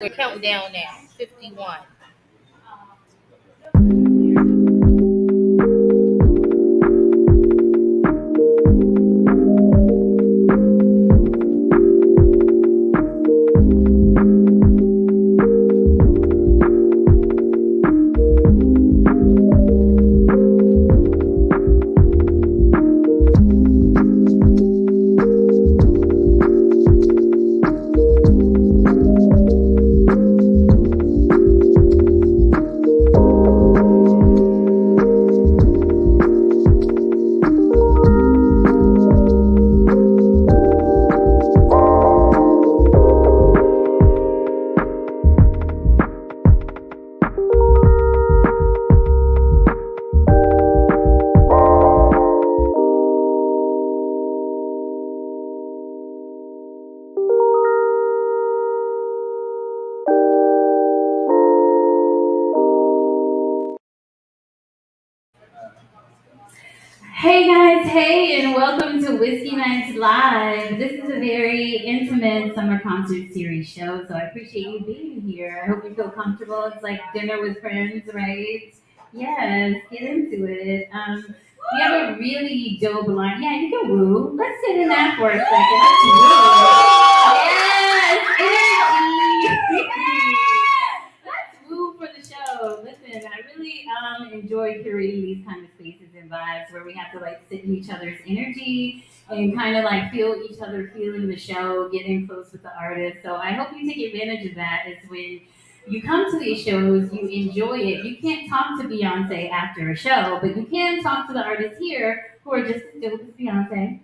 We're counting down now. 51. Hey guys, hey, and welcome to Whiskey Nights Live. This is a very intimate summer concert series show, so I appreciate you being here. I hope you feel comfortable. It's like dinner with friends, right? Yes, get into it. We have a really dope line. Yeah, you can woo. Let's sit in that for a second. Let's woo. Yes, energy. Let's woo for the show. Listen, I really enjoy curating these kind of spaces and vibes where we have to like sit in each other's energy and kind of like feel each other feeling the show, getting close with the artist. So I hope you take advantage of that. Is when you come to these shows, you enjoy it. You can't talk to Beyonce after a show, but you can talk to the artists here who are just as dope as Beyonce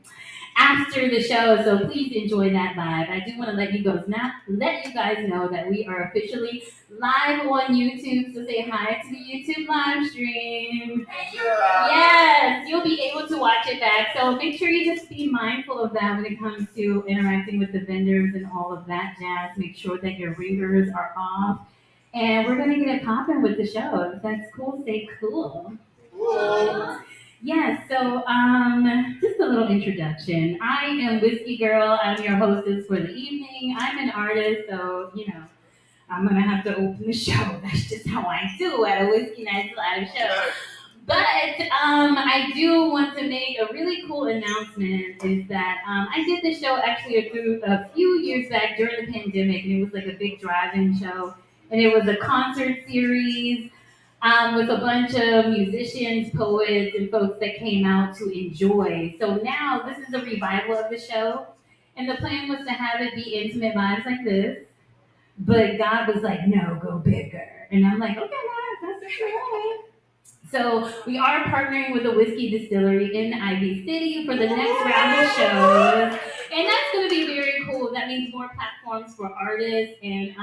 after the show. So please enjoy that vibe. I do want to let you guys know that we are officially live on YouTube. So say hi to the YouTube live stream. Yes, you'll be able to watch it back. So make sure you just be mindful of that when it comes to interacting with the vendors and all of that jazz. Make sure that your ringers are off. And we're gonna get it popping with the show. If that's cool, say cool. Yes, so just a little introduction. I am Whiskey Girl. I'm your hostess for the evening. I'm an artist, so I'm gonna have to open the show. That's just how I do at a Whiskey Nights Live show. But I do want to make a really cool announcement. Is that I did this show actually a few years back during the pandemic, and it was like a big drive-in show, and it was a concert series with a bunch of musicians, poets, and folks that came out to enjoy. So now this is a revival of the show, and the plan was to have it be intimate vibes like this. But God was like, no, go bigger. And I'm like, okay, God, that's okay. So we are partnering with a whiskey distillery in Ivy City for the next round of shows. And that's going to be very cool. That means more platforms for artists. And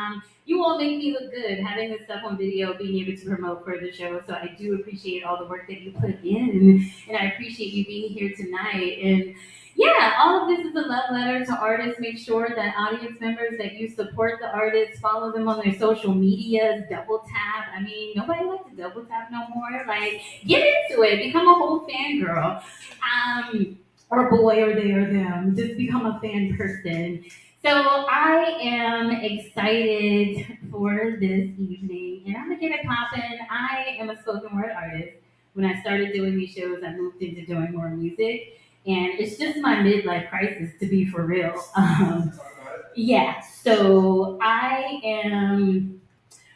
you all make me look good having this stuff on video, being able to promote for the show. So I do appreciate all the work that you put in. And I appreciate you being here tonight. And yeah, all of this is a love letter to artists. Make sure that audience members that you support the artists, follow them on their social medias, double tap. I mean, nobody likes to double tap no more. Like, get into it, become a whole fangirl, or boy, or they, or them. Just become a fan person. So I am excited for this evening, and I'm gonna get it poppin'. I am a spoken word artist. When I started doing these shows, I moved into doing more music. And it's just my midlife crisis, to be for real. Yeah, so I am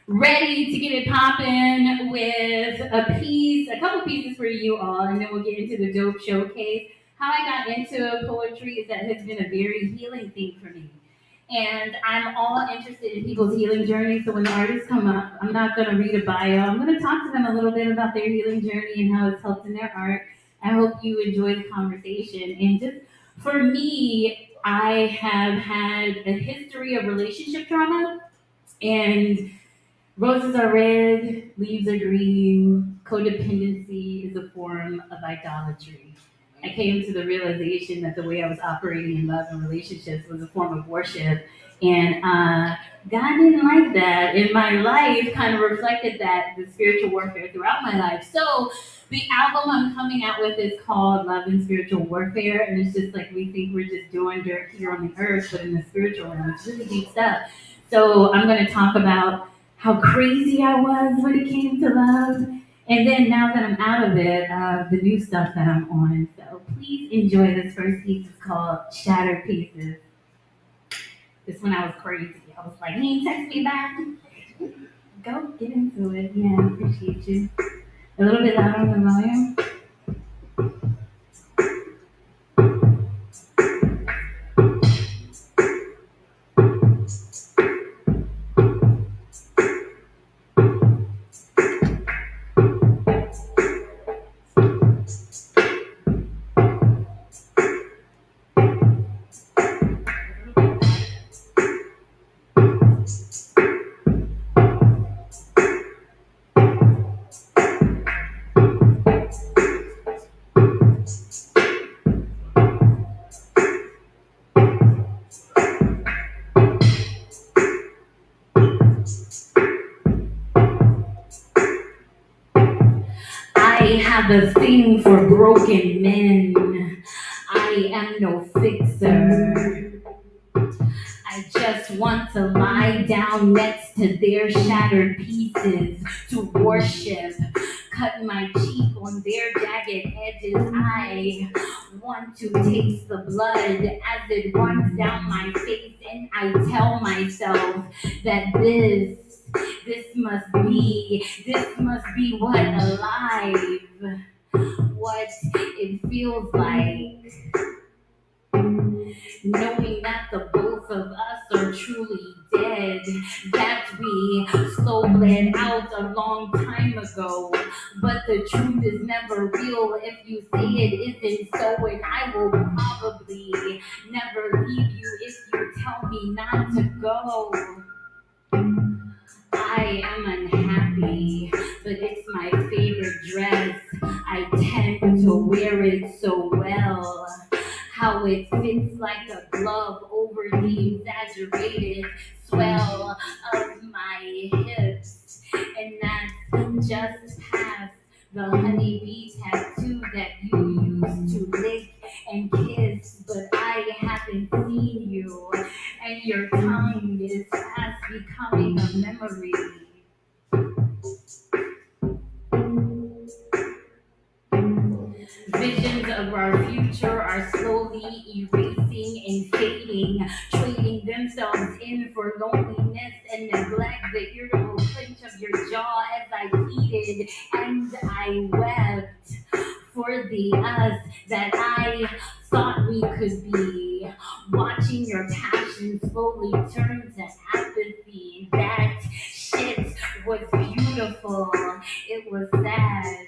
ready to get it popping with a couple pieces for you all, and then we'll get into the dope showcase. How I got into poetry is that has been a very healing thing for me. And I'm all interested in people's healing journey. So when the artists come up, I'm not going to read a bio. I'm going to talk to them a little bit about their healing journey and how it's helped in their art. I hope you enjoy the conversation. And just for me, I have had a history of relationship trauma, and roses are red, leaves are green. Codependency is a form of idolatry. I came to the realization that the way I was operating in love and relationships was a form of worship. And God didn't like that. And my life kind of reflected that, the spiritual warfare throughout my life. So the album I'm coming out with is called Love and Spiritual Warfare. And it's just like we think we're just doing dirt here on the earth, but in the spiritual realm, it's really deep stuff. So I'm going to talk about how crazy I was when it came to love. And then now that I'm out of it, the new stuff that I'm on. So please enjoy this first piece. It's called Shattered Pieces. This one I was crazy. I was like, he ain't text me back. Go get into it. Yeah, I appreciate you. A little bit louder on the volume. I have a thing for broken men. I am no fixer. I just want to lie down next to their shattered pieces to worship. Cut my cheek on their jagged edges. I want to taste the blood as it runs down my face, and I tell myself that this must be what alive, what it feels like, knowing that the both of us are truly dead, that we slow bled out a long time ago. But the truth is never real if you say it isn't so, and I will probably never leave you if you tell me not to go. I am unhappy, but it's my favorite dress. I tend to wear it so well. How it fits like a glove over the exaggerated swell of my hips. And that's just past the honeybee tattoo that you used to lick and kiss. But I haven't seen you, and your tongue is fast becoming a memory. Visions of our future are slowly erasing and fading, trading themselves in for loneliness and neglect. The irritable clench of your jaw as I pleaded and I wept for the us that I thought we could be. Watching your passion slowly turn to apathy. That shit was beautiful. It was sad.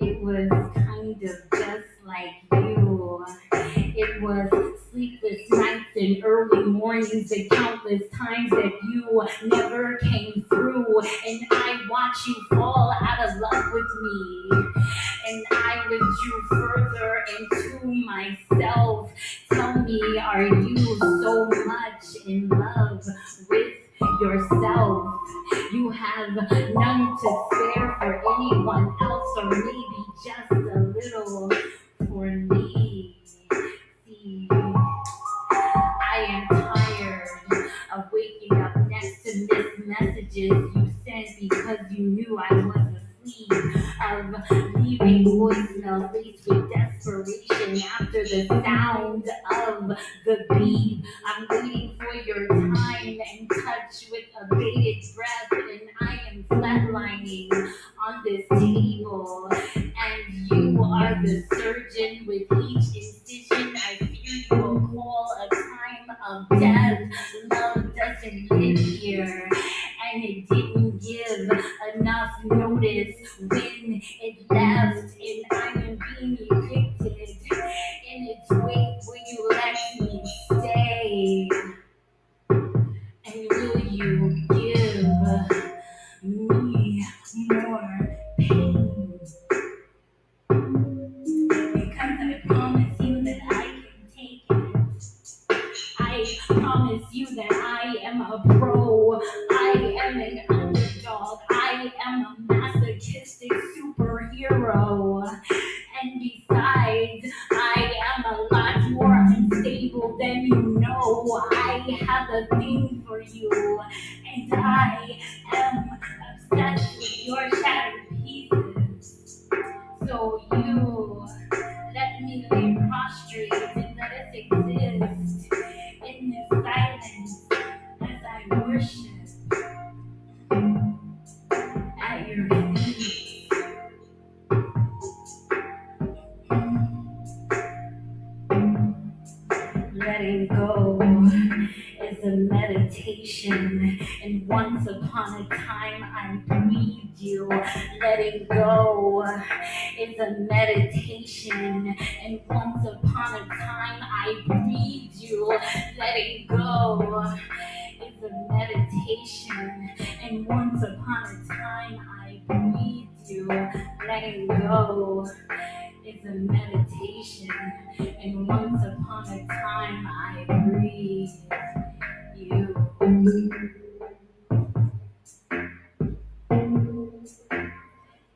It was kind of just like you. It was sleepless nights and early mornings and countless times that you never came through. And I watched you fall out of love with me. And I withdrew further into myself. Tell me, are you so much in love with yourself? You have none to spare for anyone else, or maybe just a little for me. See, I am tired of waking up next to missed messages you sent because you knew I was asleep, of leaving voicemails laced with desperation after the sound of the beep. I'm waiting for your time and touch with a bated breath, and I am flatlining on this table, and you are the surgeon with each incision. I fear you will call a time of death. Love doesn't live here, and it didn't give enough notice when it left, and I am being evicted in its wake. Will you let me stay? And will you give me more pain? Because I promise you that I can take it. I promise you that I am a pro. I am an underdog. I am a masochistic superhero. And besides, I am a lot more unstable than you know. I have a thing for you. I am obsessed with your shattered pieces. So you let me lay prostrate and let us exist in this silence as I worship at your feet. Letting go is a meditation, and once upon a time I breathed you. Letting go is a meditation, and once upon a time I breathed you. Letting go is a meditation, and once upon a time I breathed you. Letting go is a meditation, and once upon a time I breathed you.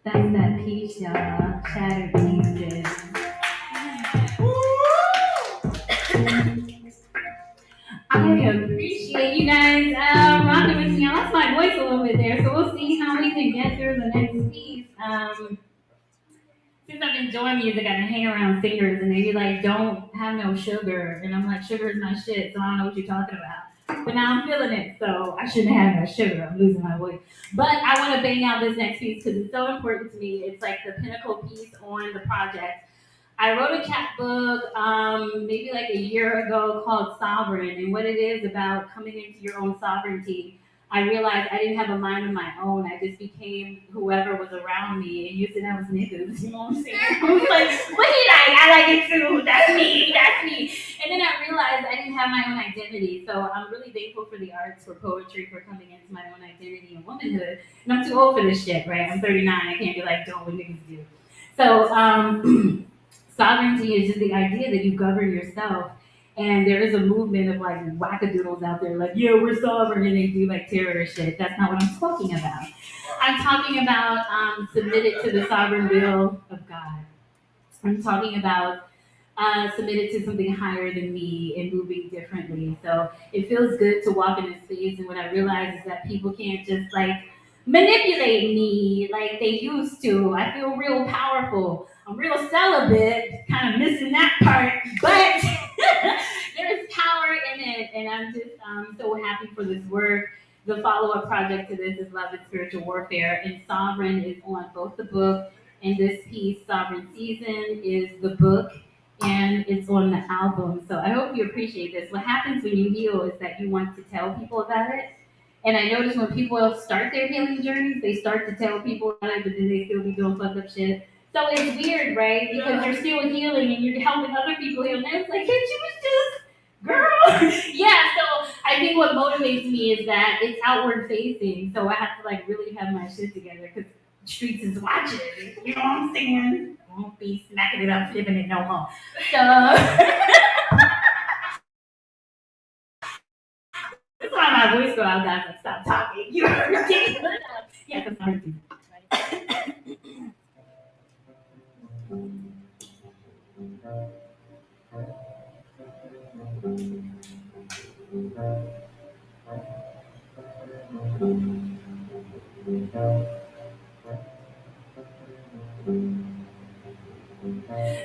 That's that piece, y'all. Shattered pieces. I appreciate you guys rocking with me. I lost my voice a little bit there, so we'll see how we can get through the next piece. Since I've been doing music, I've been hanging around singers, and they be like, "Don't have no sugar," and I'm like, "Sugar is my shit," so I don't know what you're talking about. But now I'm feeling it, so I shouldn't have no sugar. I'm losing my voice. But I want to bang out this next piece because it's so important to me. It's like the pinnacle piece on the project. I wrote a chapbook maybe like a year ago called Sovereign, and what it is about coming into your own sovereignty. I realized I didn't have a mind of my own. I just became whoever was around me, and used to that was niggas. You know what I'm saying? I was like, "What he like? I like it too. That's me. That's me." And then I realized I didn't have my own identity. So I'm really thankful for the arts, for poetry, for coming into my own identity and womanhood. And I'm too old for this shit, right? I'm 39. I can't be like doing what niggas do. So sovereignty is just the idea that you govern yourself. And there is a movement of like wackadoodles out there, like, yeah, we're sovereign, and they do like terrorist shit. That's not what I'm talking about. I'm talking about submitted to the sovereign will of God. I'm talking about submitted to something higher than me and moving differently. So it feels good to walk in this space. And what I realize is that people can't just like manipulate me like they used to. I feel real powerful. I'm real celibate, kind of missing that part, but there's power in it. And I'm just so happy for this work. The follow up project to this is Love and Spiritual Warfare, and Sovereign is on both the book and this piece, Sovereign Season, is the book and it's on the album. So I hope you appreciate this. What happens when you heal is that you want to tell people about it. And I notice when people start their healing journeys, they start to tell people about it, but then they still be doing fucked up shit. So it's weird, right? Because you're still healing and you're helping other people heal. And it's like, hey, you was just, girl. Yeah, so I think what motivates me is that it's outward facing. So I have to like really have my shit together because streets is watching. You know what I'm saying? Won't be smacking it up, flipping it no more. So that's why my voice go out, guys. Like, stop talking. You're ridiculous. Yeah, because I'm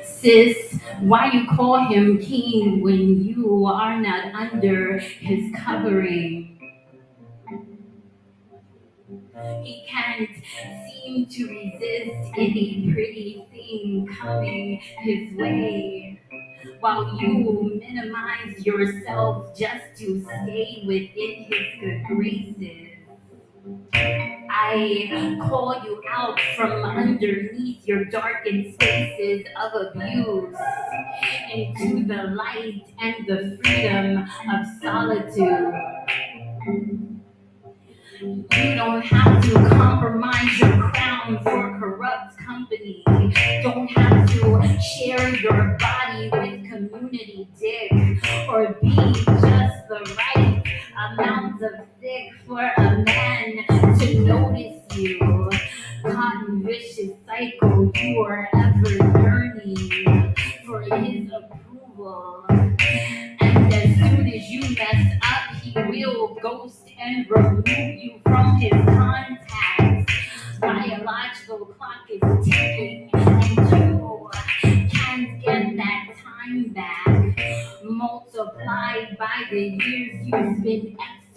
Sis, why you call him king when you are not under his covering? He can't seem to resist any pretty thing coming his way, while you minimize yourself just to stay within his good graces. I call you out from underneath your darkened spaces of abuse into the light and the freedom of solitude. You don't have to compromise your crown for corrupt company. Don't have to share your body with community dick or be just the right amount of thick for a man to notice you. Cotton vicious cycle, you are ever yearning for his approval. And as soon as you mess up, he will ghost and remove you from ticking, and you can't get that time back. Multiplied by the years you spent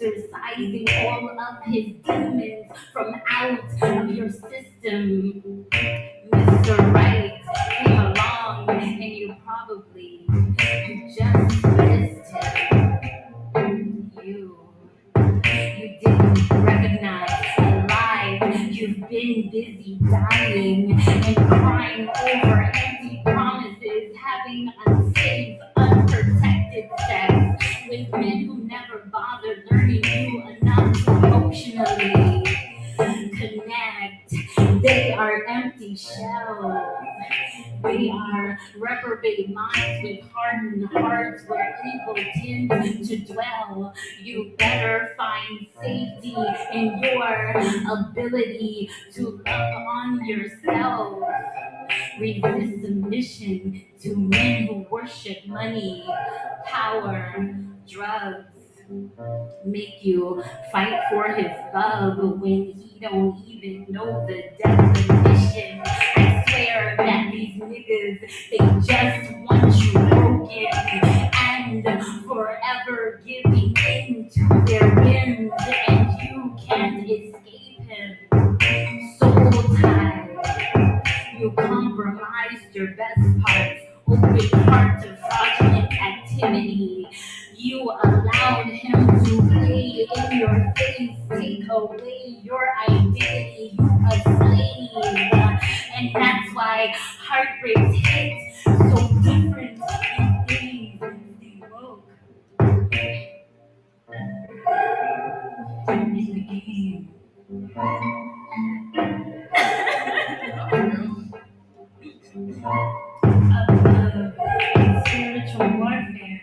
exercising all of his demons from out of your system. Mr. Right came along, and you just missed him. You didn't recognize alive. You've been busy dying and crying over empty promises, having unsafe, unprotected sex with men who never bothered learning you enough to emotionally connect. They are empty shells. They are reprobate minds with hardened hearts where evil tends to dwell. You better find safety in your ability to love on yourself. Resist submission to men who worship money, power, drugs. Make you fight for his love when he don't even know the definition. I swear that these niggas, they just want you broken and forever giving in to their whims, and you can't escape him. Soul tie, you compromised your best parts, open heart to fraudulent activity. You allowed him to play in your face, take away your identity. You a slave, and that's why heartbreaks hit so different these days. They woke in the game of love and spiritual warfare.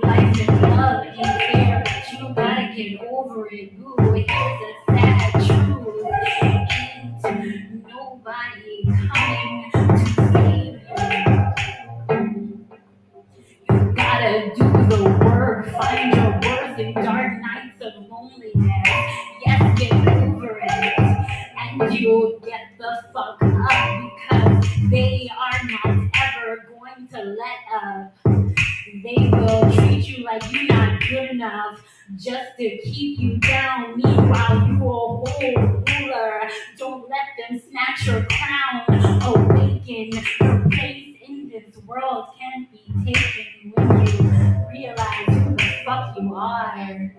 Life and love ain't fair, but you gotta get over it. Ooh, here's a sad truth. Ain't nobody coming to save you. You gotta do the work, find your worth in dark nights of loneliness. Yes, get over it, and you'll get the fuck up because they are not ever going to let up. They will treat you like you're not good enough just to keep you down. Meanwhile, you a whole ruler. Don't let them snatch your crown. Awaken. Your place in this world can't be taken when you realize who the fuck you are.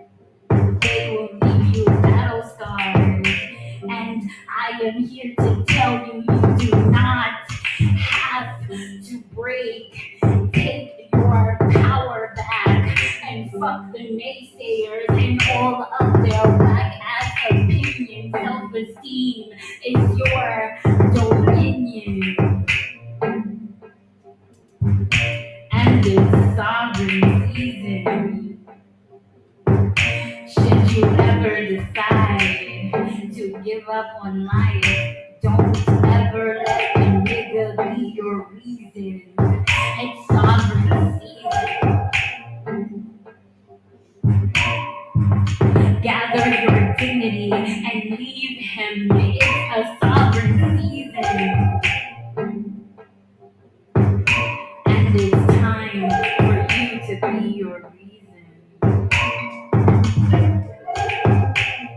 They will leave you battle scarred. And I am here to tell you, you do not have to break. Take your power back and fuck the naysayers and all of their whack ass opinions. Self-esteem is your dominion. And this sovereign season, should you ever decide to give up on life, don't ever let the nigga be your reason. It's sovereign season. Gather your dignity and leave him. It's a sovereign season. And it's time for you to be your reason.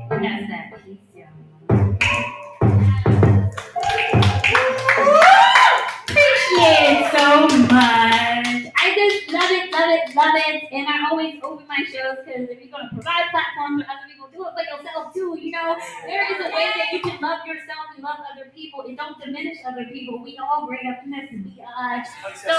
That's that piece, y'all. Appreciate it so much. I just love it, love it, love it. And I always open my shows because if you're going to provide platforms for other people, do it for yourself too. You know, there is a way that you can love yourself and love other people and don't diminish other people. We all bring up in this biatch. So,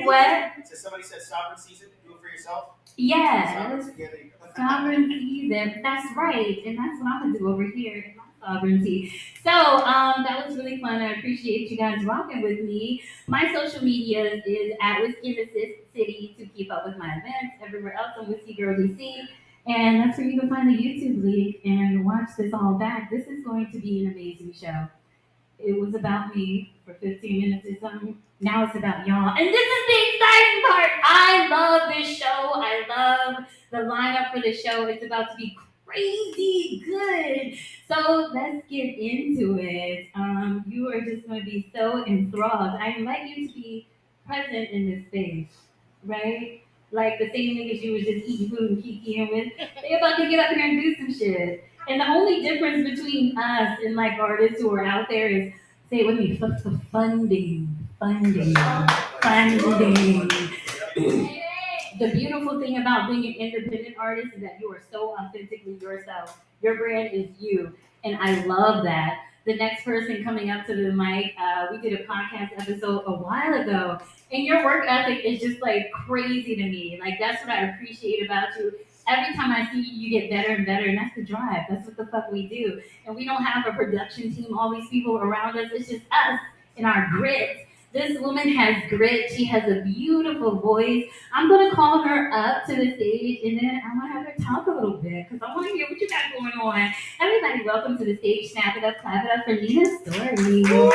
what? So somebody said sovereign season, do it for yourself? Yes. Yeah, there you go. Sovereign season. That's right. And that's what I'm going to do over here in my sovereignty. So that was really fun. I appreciate you guys rocking with me. My social media is at Whiskey in the City to keep up with my events. Everywhere else, I'm Whiskey Girl DC. And that's where you can find the YouTube link and watch this all back. This is going to be an amazing show. It was about me for 15 minutes or something. Now it's about y'all. And this is the exciting part. I love this show. I love the lineup for the show. It's about to be crazy good. So let's get into it. You are just going to be so enthralled. I invite you to be present in this space, right? Like the same niggas you was just eating food and kikiing with. They about to get up here and do some shit. And the only difference between us and like artists who are out there is, say it with me, funding, funding, funding. The beautiful thing about being an independent artist is that you are so authentically yourself. Your brand is you, and I love that. The next person coming up to the mic, we did a podcast episode a while ago, and your work ethic is just like crazy to me. Like that's what I appreciate about you. Every time I see you, you get better and better, and that's the drive. That's what the fuck we do. And we don't have a production team, all these people around us. It's just us and our grit. This woman has grit. She has a beautiful voice. I'm gonna call her up to the stage, and then I'm gonna have her talk a little bit because I want to hear what you got going on. Everybody, welcome to the stage. Snap it up, clap it up for Lena Storie.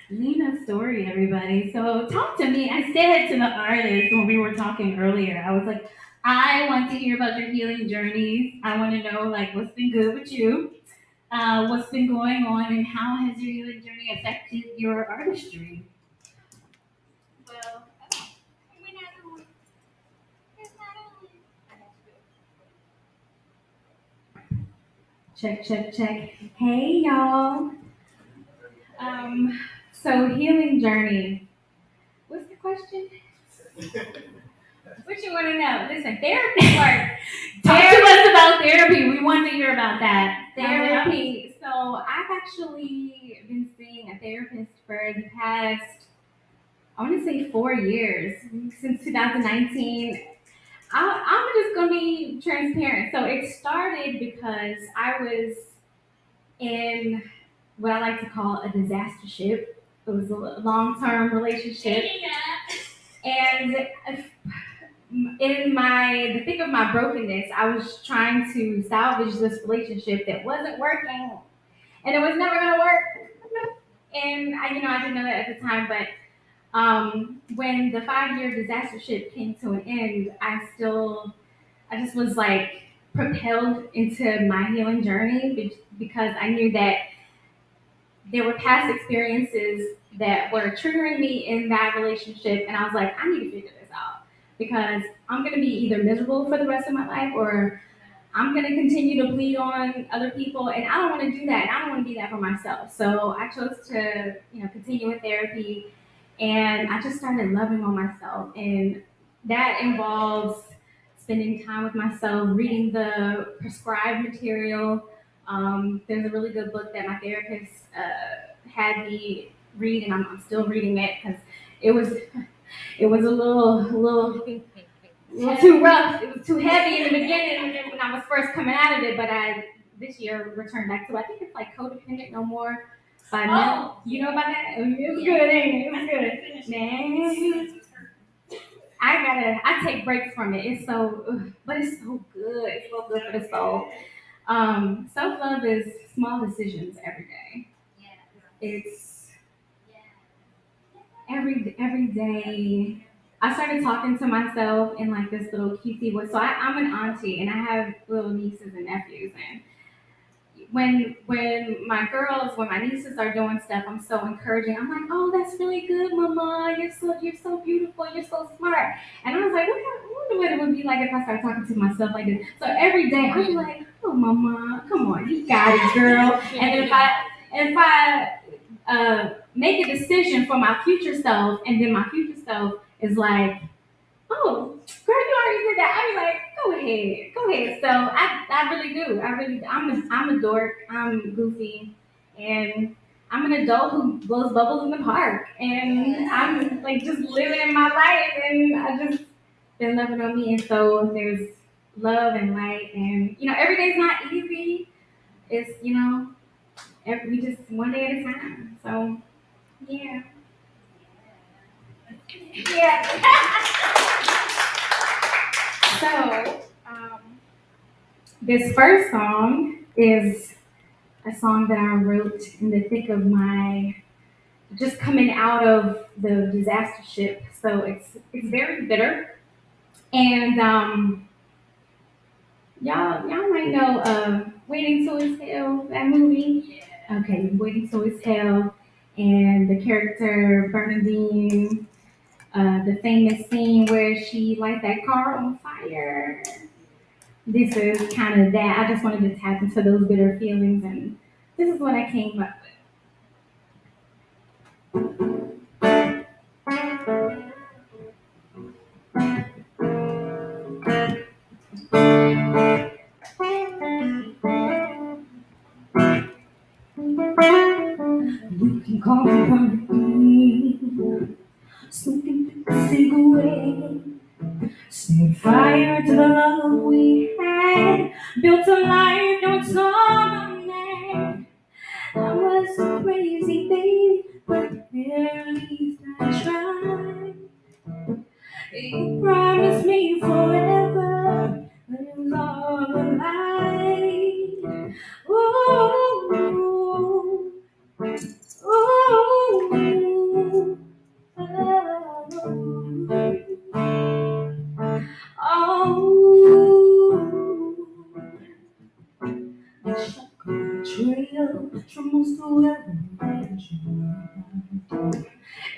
Lena Storie, everybody. So talk to me. I said to the artist when we were talking earlier, I was like, I want to hear about your healing journeys. I want to know like what's been good with you, what's been going on, and how has your healing journey affected your artistry? Well, we're not on. It's not on. Check, check, check. Hey, y'all. Um, so healing journey. What's the question? What you want to know? Listen, therapy work. Talk to us about therapy. We want to hear about that. Therapy. So I've actually been seeing a therapist for the past, I want to say 4 years, since 2019. I'm just going to be transparent. So it started because I was in what I like to call a disaster ship. It was a long-term relationship. And in the thick of my brokenness, I was trying to salvage this relationship that wasn't working, and it was never gonna work. And I didn't know that at the time, but when the 5 year disaster ship came to an end, I just was like propelled into my healing journey because I knew that there were past experiences that were triggering me in that relationship, and I was like, I need to figure this out because I'm gonna be either miserable for the rest of my life or I'm gonna continue to bleed on other people, and I don't want to do that. And I don't want to be that for myself. So I chose to, continue with therapy, and I just started loving on myself, and that involves spending time with myself, reading the prescribed material. There's a really good book that my therapist had me read, and I'm still reading it because it was it was a little too rough. It was too heavy in the beginning when I was first coming out of it, but I this year returned back to, I think it's like Codependent No More by Mel. You know about that? It was good, ain't it? It was good. Man. I take breaks from it. It's but it's so good. It's so good for the soul. Self love is small decisions every day. It's every day. I started talking to myself in like this little cutesy voice. So I'm an auntie and I have little nieces and nephews, and when my nieces are doing stuff, I'm so encouraging. I'm like, oh, that's really good, mama. You're so beautiful. You're so smart. And I was like, I wonder what it would be like if I started talking to myself like this. So every day I'd be like, oh, mama, come on, you got it, girl. And then if I make a decision for my future self, and then my future self is like, oh, girl, you already did that. I be like, go ahead. So I really do. I'm a dork. I'm goofy, and I'm an adult who blows bubbles in the park, and I'm like just living in my life, and I just been loving on me, and so there's love and light, and every day's not easy. It's we just one day at a time. So yeah, yeah. So, this first song is a song that I wrote in the thick of my just coming out of the disaster ship. So it's very bitter. And y'all might know Waiting to Exhale, that movie. Okay, Waiting to Exhale, and the character Bernadine, the famous scene where she lights that car on fire. This is kind of that. I just wanted to tap into those bitter feelings, and this is what I came up with. You can call me Bernadine, smoking a cigarette. Set fire to the love we had, built a life that was on that. I was so crazy, baby, but at least I tried. You promised me forever, but it was all a lie. Ooh, ooh, the shotgun trail trembles through every region.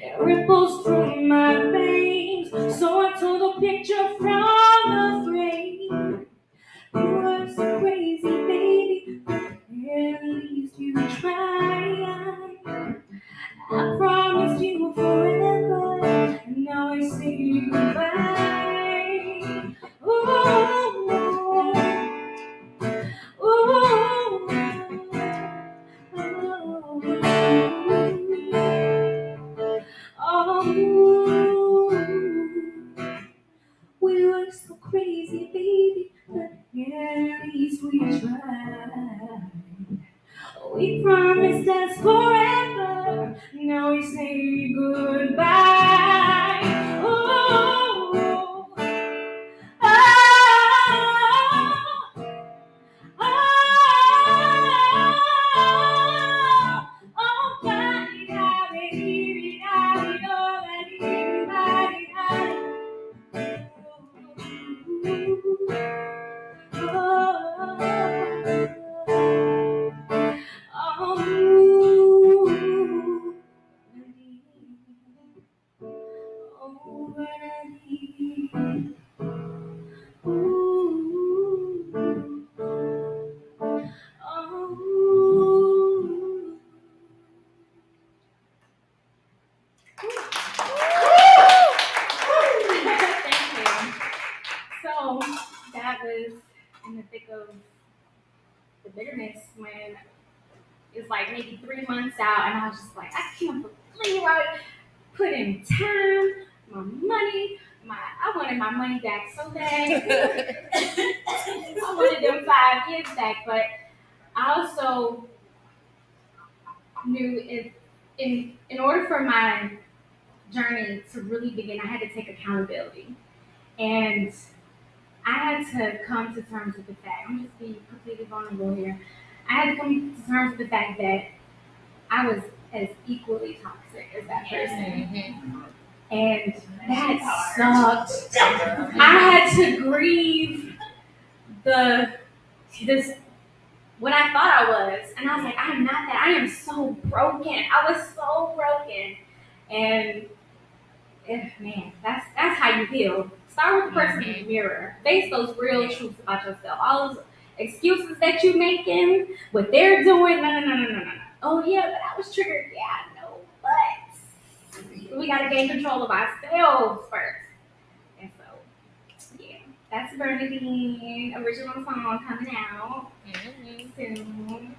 It ripples through my veins, so I told a picture from the frame. You were so crazy, baby, at least you tried. I promised you forever, and now I say goodbye. Ooh, ooh, oh, we were so crazy, baby, but at least we tried. We promised us forever, now we say goodbye. Oh, oh, oh, oh, Thank you. So that was in the thick of the bitterness when it's like maybe 3 months out, and I was just like, I can't believe I put in time, my money, I wanted my money back so bad. I wanted them 5 years back, but I also knew if in order for my journey to really begin, I had to take accountability, and I had to come to terms with the fact. I'm just being completely vulnerable here. I had to come to terms with the fact that I was as equally toxic as that person. And that sucked. I had to grieve the this what I thought I was. And I was like, I'm not that. I am so broken. I was so broken. And man, that's how you heal. Start with the person in the mirror. Face those real truths about yourself. All those excuses that you making, what they're doing. No. Oh yeah, but I was triggered. Yeah, I know. But we gotta gain control of ourselves first. And so, yeah, that's Bernadine original song coming out soon.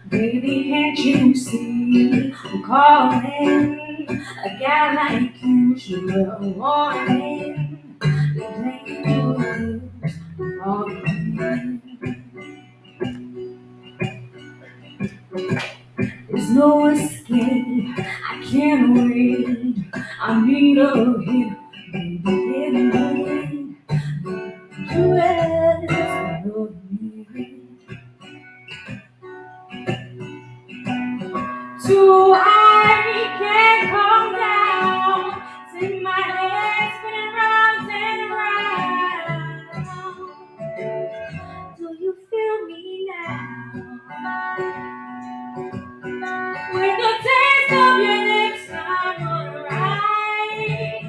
Baby, can't you see I'm calling? A guy like you should have a warning. The dangerous calling. There's no escape. I can't wait. I need a hit. Baby, get away. So I can't calm down, see my head spinning round and round. Do you feel me now? With the taste of your lips, I'm alright.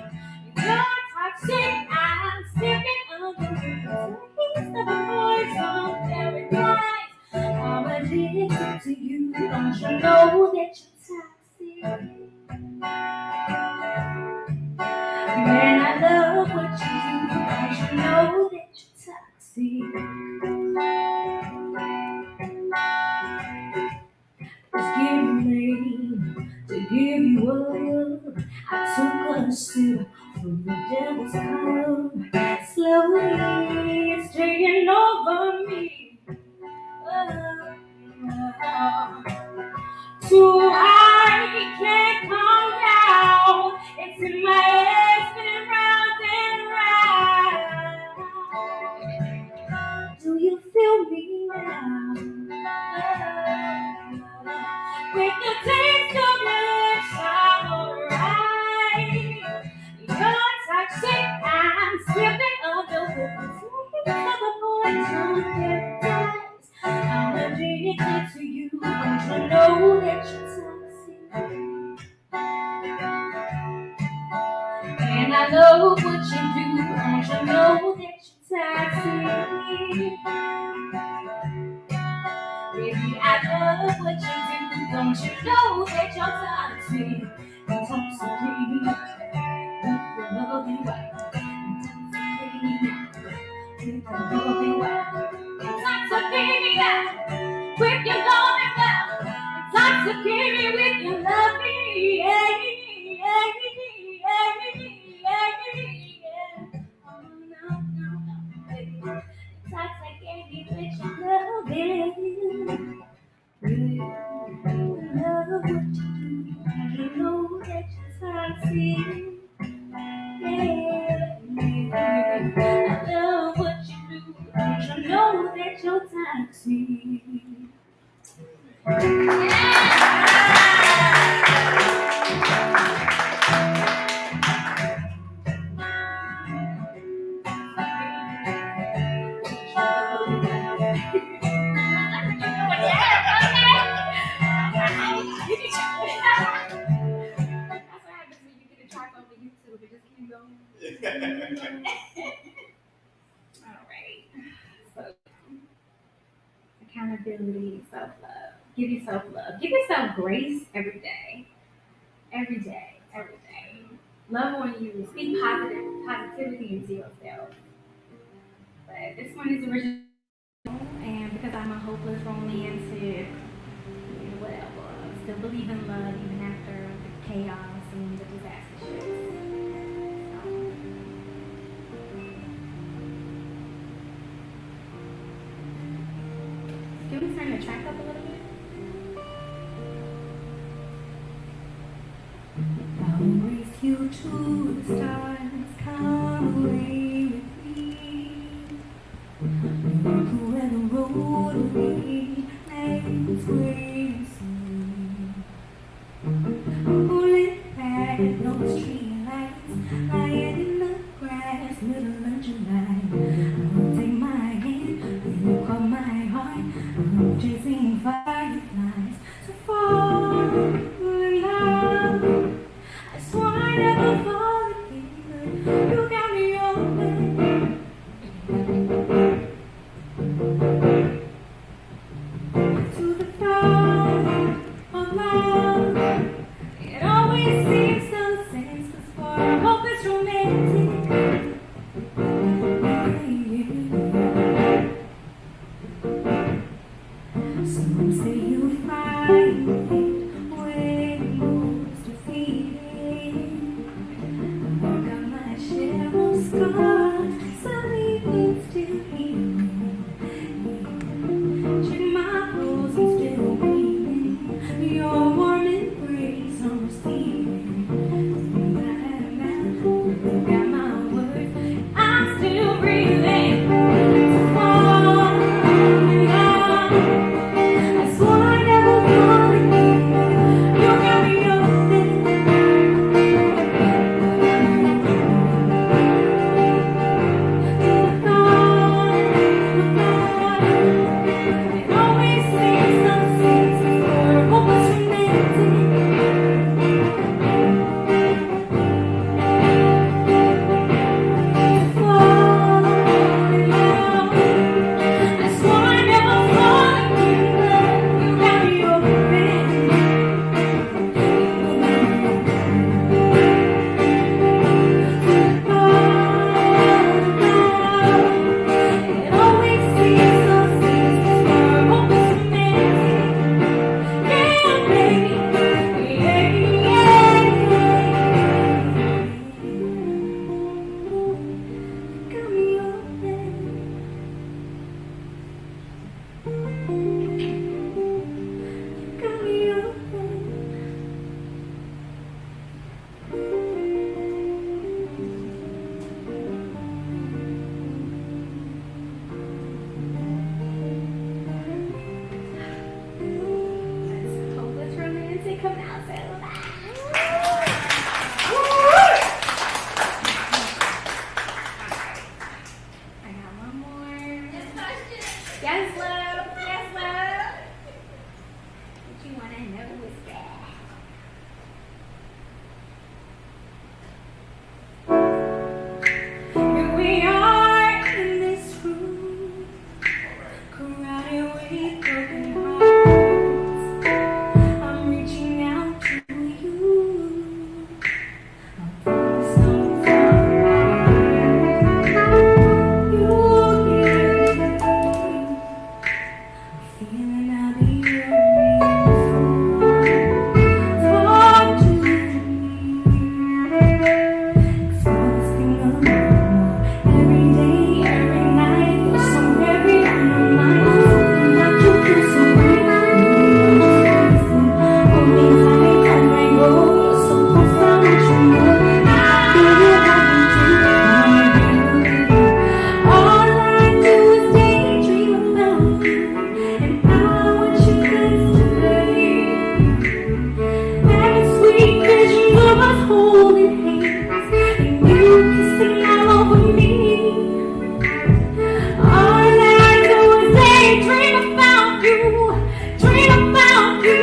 You're toxic, I'm slipping under the taste of a poison paradise. I'm addicted to you, don't you know that you're toxic? Man, I love what you do, don't you know that you're toxic? It's getting late to give you up. I took a sip from the devil's cup. Slowly it's taking over me. So I can't calm down. It's in my head, spinning round and round. Do you feel me now? With the taste of your lips, I'm alright. You're toxic, I'm slipping under with the taste of a poison paradise. I'm addicted to you, don't you know that you're toxic? And I love what you do, don't you know that you're toxic? Baby, I love what you do, don't you know that you're toxic? Intoxicating, with your loving wife. Intoxicating, with your loving wife. Intoxicating, with your loving wife. Intoxicating, with your loving, yeah, yeah, yeah, yeah. Oh, no, baby. Intoxicating with your loving. Really love what you do. You know that you're toxic. Yeah, I love what you do. You know that you're toxic. Alright. So accountability, self-love. Give yourself love. Give yourself grace every day. Every day. Every day. Love on you. Speak positivity into yourself. But this one is original, and because I'm a hopeless romantic, whatever, still believe in love even after the chaos and the disaster shifts. Can we turn the track up a little bit? I'll race you to the stars, come away with me. Where the road will be, makes way to see. Pulling back those tree lights, lying in the grass, middle of July. Take my hand, and you call my heart. I'm chasing fireflies, so far in love. I swore I'd never fall again. Yes, love. Yes, love. What you want to know is that. Here we are in this room, crowded with broken hearts. I'm reaching out to you. I promise I'm sorry. You'll give me. I'm feeling I'll be your talk to me. Exhausting alone. Every day, every night, you're so heavy on my mind. Something about you feels so right. Hold me tight, don't let go. You're so close, I want you more. I feel you having to. All I do is daydream about you, and I want you next to me. Having sweet visions of us holding hands, and you kissing all over me. All I do is daydream about you, dream about you,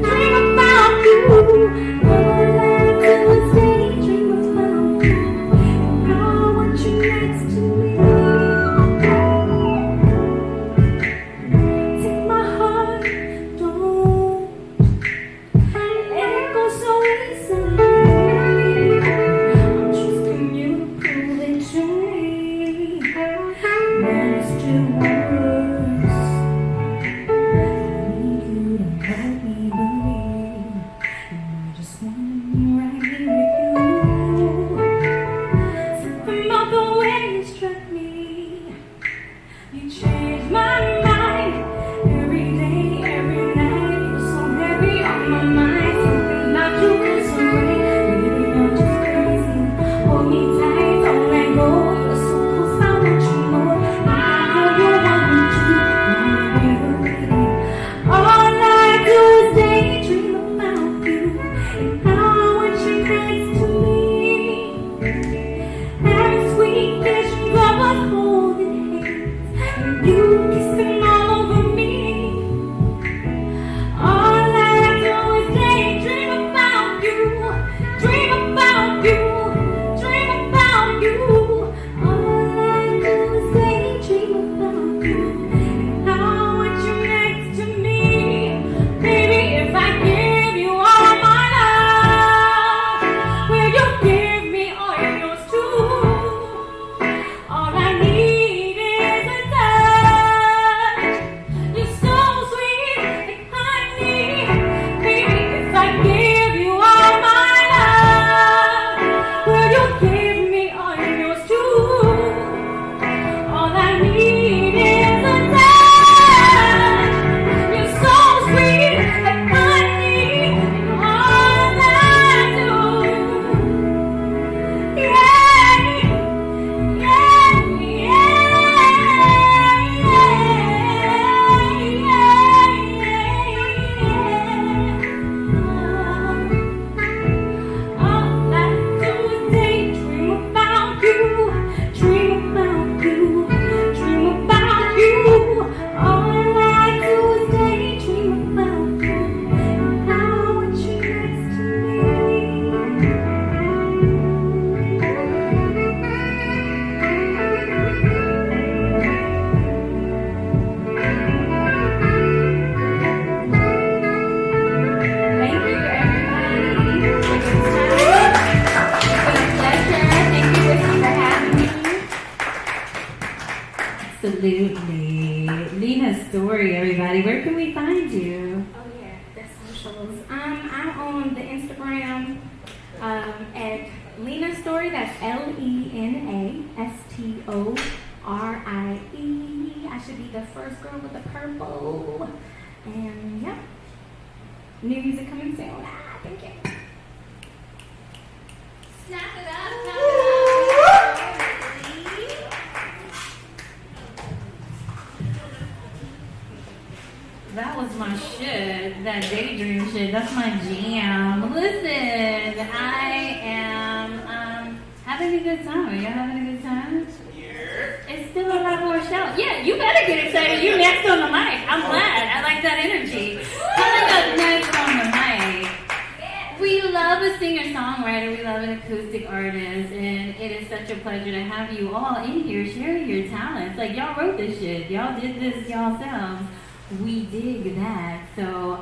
dream about you. All I do is daydream about you, and I want you next to me. Take my heart, don't let it go so easily. I'm trusting you to prove it to me. When it's too worse, I need you to help me believe. And I just want to be right here with you. Something about the way you struck me. You changed my mind. Every day, every night, you're so heavy on my mind. Something about you feels so right. Maybe I'm just crazy. Hold me tight, don't let go. You're so close, I want you more. I know you want me to. All I do is daydream about you, and I want you next to me. Having sweet visions of us holding hands, and you kissing all over me. All I do is daydream about you, dream about you, dream about you. All I do is daydream about you, and I want you next to me. Baby, if I give you all my love, will you give me all yours too? All I need is a touch. You're so sweet like honey. Baby, if I give you all my love, will you give me all yours too? All I need is a touch. You're so sweet like honey. And all I do, all I do is daydream about you, dream about you, dream about you. All I do is daydream about you, and I want you next to me. Thank you, everybody. It's been a pleasure. Thank you, Whiskey, for having me. Absolutely. Lena Storie, everybody. Where can we find you? Oh yeah, the socials. I'm on the Instagram at Lena Storie. That's LenaStorie. I should be the first girl with the purple. And yeah, new music coming soon. Thank you. Snap it up. That was my shit. That daydream shit. That's my jam. Listen, I am having a good time. Are y'all having a good time? Here. It's still a lot more shout. Yeah, you better get excited. You next on the mic. I'm glad. I like that energy. Coming up next on the mic, we love a singer-songwriter. We love an acoustic artist. And it is such a pleasure to have you all in here sharing your talents. Like, y'all wrote this shit. Y'all did this yourselves. We dig that. So,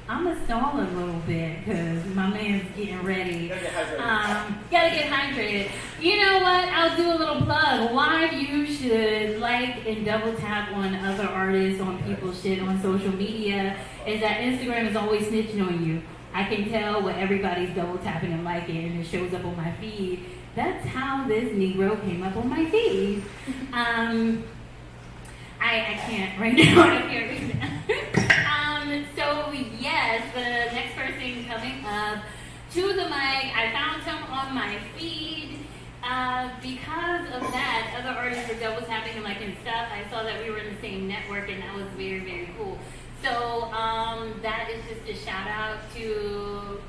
I'm gonna stall a little bit because my man's getting ready. Gotta get hydrated. You know what? I'll do a little plug. Why you should like and double tap on other artists, on people's shit on social media, is that Instagram is always snitching on you. I can tell what everybody's double tapping and liking, and it shows up on my feed. That's how this Negro came up on my feed. I can't right now. I can't read that. So yes, the next person coming up to the mic, I found him on my feed. Because of that, other artists were double tapping and liking stuff. I saw that we were in the same network, and that was very, very cool. So that is just a shout out to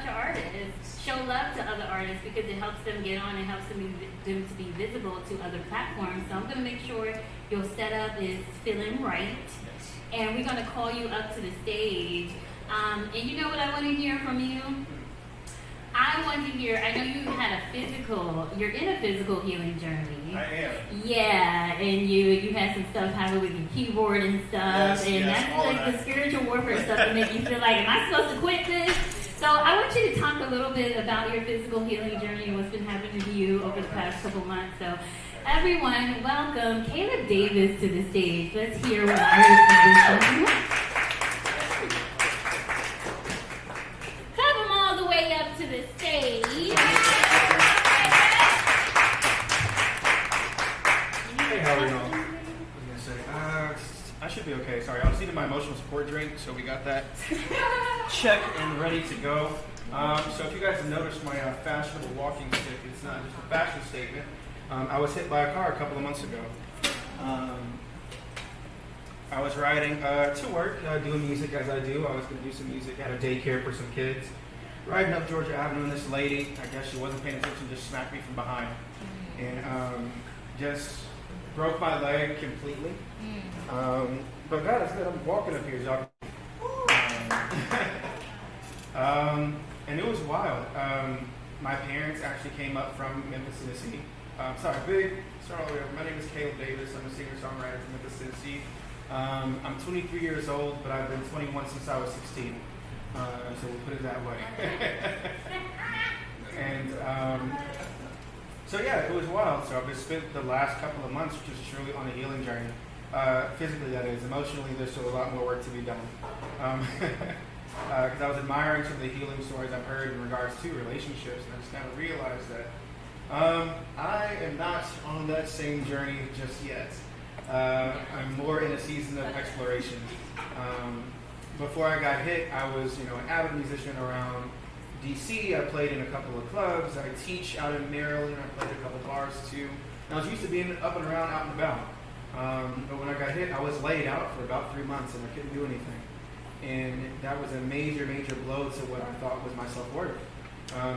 artists. Show love to other artists because it helps them get on. It helps them to be visible to other platforms. So I'm going to make sure your setup is feeling right. And we're going to call you up to the stage. And you know what I want to hear from you? I want to hear, I know you're in a physical healing journey. I am. Yeah, and you had some stuff happen with your keyboard and stuff. Yes, that's all like that. the spiritual warfare stuff that make you feel like, am I supposed to quit this? So I want you to talk a little bit about your physical healing journey and what's been happening to you over the past couple months. So everyone, welcome Kaleb Davis to the stage. Let's hear what artists have been talking. Have them all the way up to the stage. Hey, how are you all? I was gonna say, I should be okay. Sorry, I was eating my emotional support drink, so we got that check and ready to go. So if you guys have noticed my fashionable walking stick, it's not just a fashion statement. I was hit by a car a couple of months ago. I was riding to work, doing music as I do. I was going to do some music at a daycare for some kids. Riding up Georgia Avenue, and this lady, I guess she wasn't paying attention, just smacked me from behind. And just broke my leg completely. But God, it's good. I'm walking up here, y'all. And it was wild. My parents actually came up from Memphis, Tennessee. Start all the way over. My name is Kaleb Davis. I'm a singer-songwriter from Memphis, Tennessee. I'm 23 years old, but I've been 21 since I was 16. So we'll put it that way. And so yeah, it was wild. So I've just spent the last couple of months just truly on a healing journey. Physically, that is. Emotionally, there's still a lot more work to be done. Because I was admiring some of the healing stories I've heard in regards to relationships, and I just kind of realized that I am not on that same journey just yet. I'm more in a season of exploration. Before I got hit, I was, an avid musician around DC. I played in a couple of clubs. I teach out in Maryland. I played a couple bars too. And I was used to being up and around, out and about. But when I got hit, I was laid out for about 3 months and I couldn't do anything. And that was a major, major blow to what I thought was my self-worth.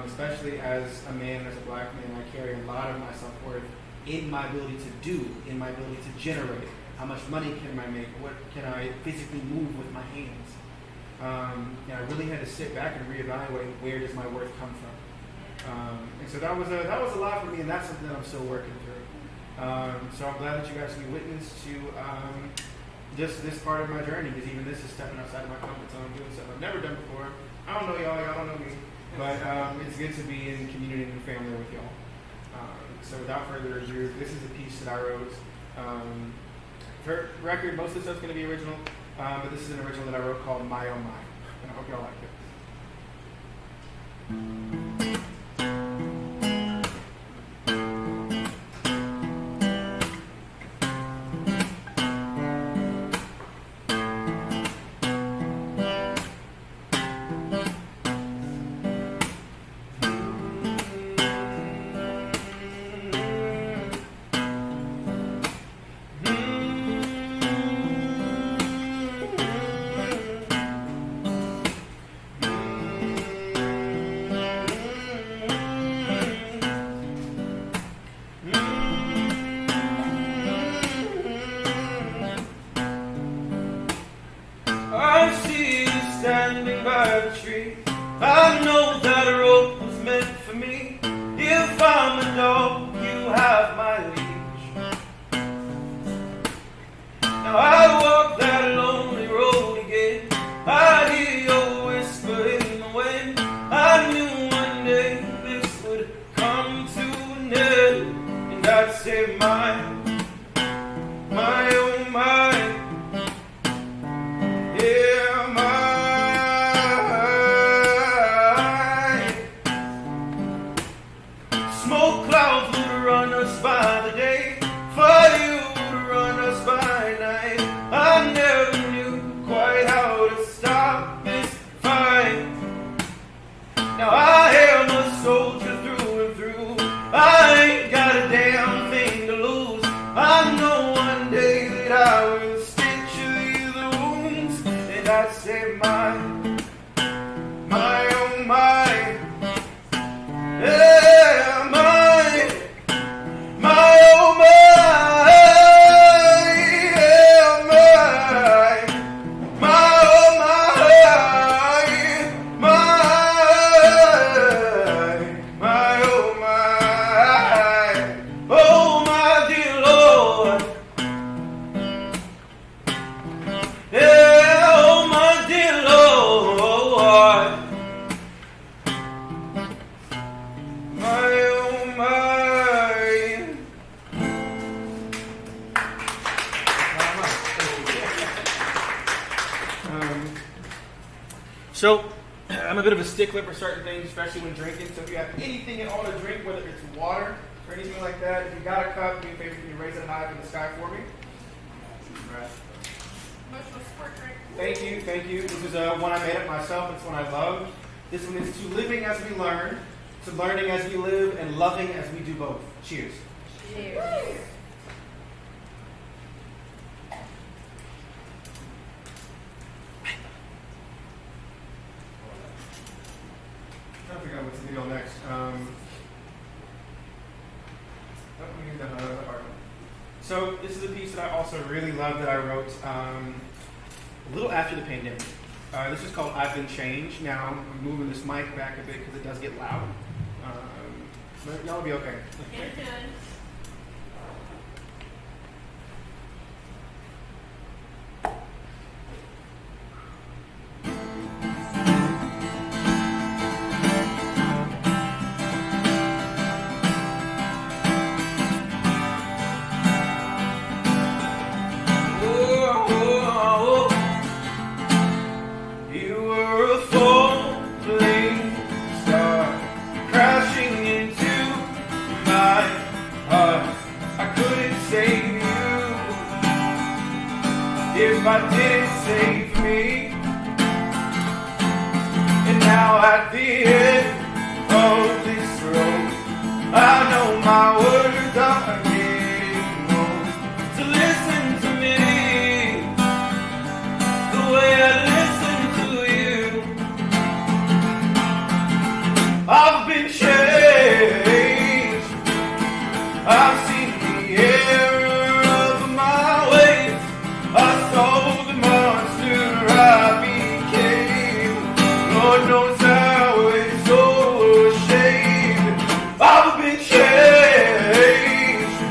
Especially as a man, as a black man, I carry a lot of my self-worth in my ability to do, in my ability to generate. How much money can I make? What can I physically move with my hands? And I really had to sit back and reevaluate where does my worth come from. And so that was a lot for me, and that's something that I'm still working through. So I'm glad that you guys can be witness to just this part of my journey, because even this is stepping outside of my comfort zone, doing stuff I've never done before. I don't know y'all don't know me, but it's good to be in community and family with y'all. So without further ado, this is a piece that I wrote. For record, most of the stuff's going to be original, but this is an original that I wrote called My Oh My, and I hope y'all like it. a tree. I know that a rope was meant for me. If I'm a dog, you have my leash. Now I walk that lonely road again. I hear your whisper in the wind. I knew one day this would come to an end, and I'd say my oh my, yeah, my. Smoke clouds would run us by the day, fire would run us by night. I never knew quite how to stop this fight. Now I am a soldier through and through. I ain't got a damn thing to lose. I know one day that I will stitch these wounds, and I say my oh my, yeah, my oh my, yeah, my oh my, oh my dear Lord. Yeah, oh my dear Lord, my oh my. So, I'm a bit of a stickler for certain things, especially when drinking. So if you have anything at all to drink, whether it's water or anything like that, if you got a cup, do me a favor, can you raise it high up in the sky for me? Thank you, thank you. This is one I made up myself. It's one I love. This one is to living as we learn, to learning as we live, and loving as we do both. Cheers. Cheers. I'm trying to figure out what's going to go next. Let me get the art. So this is a piece that I also really love that I wrote a little after the pandemic. This is called I've Been Changed. Now I'm moving this mic back a bit because it does get loud. But y'all will be okay. If I didn't save me, and now at the end of this road, I know my words are getting old. So listen to me, the way I listen to you. I've been changed. I've seen the error of my ways. I saw the monster I became. Lord knows I was so ashamed. I've been changed.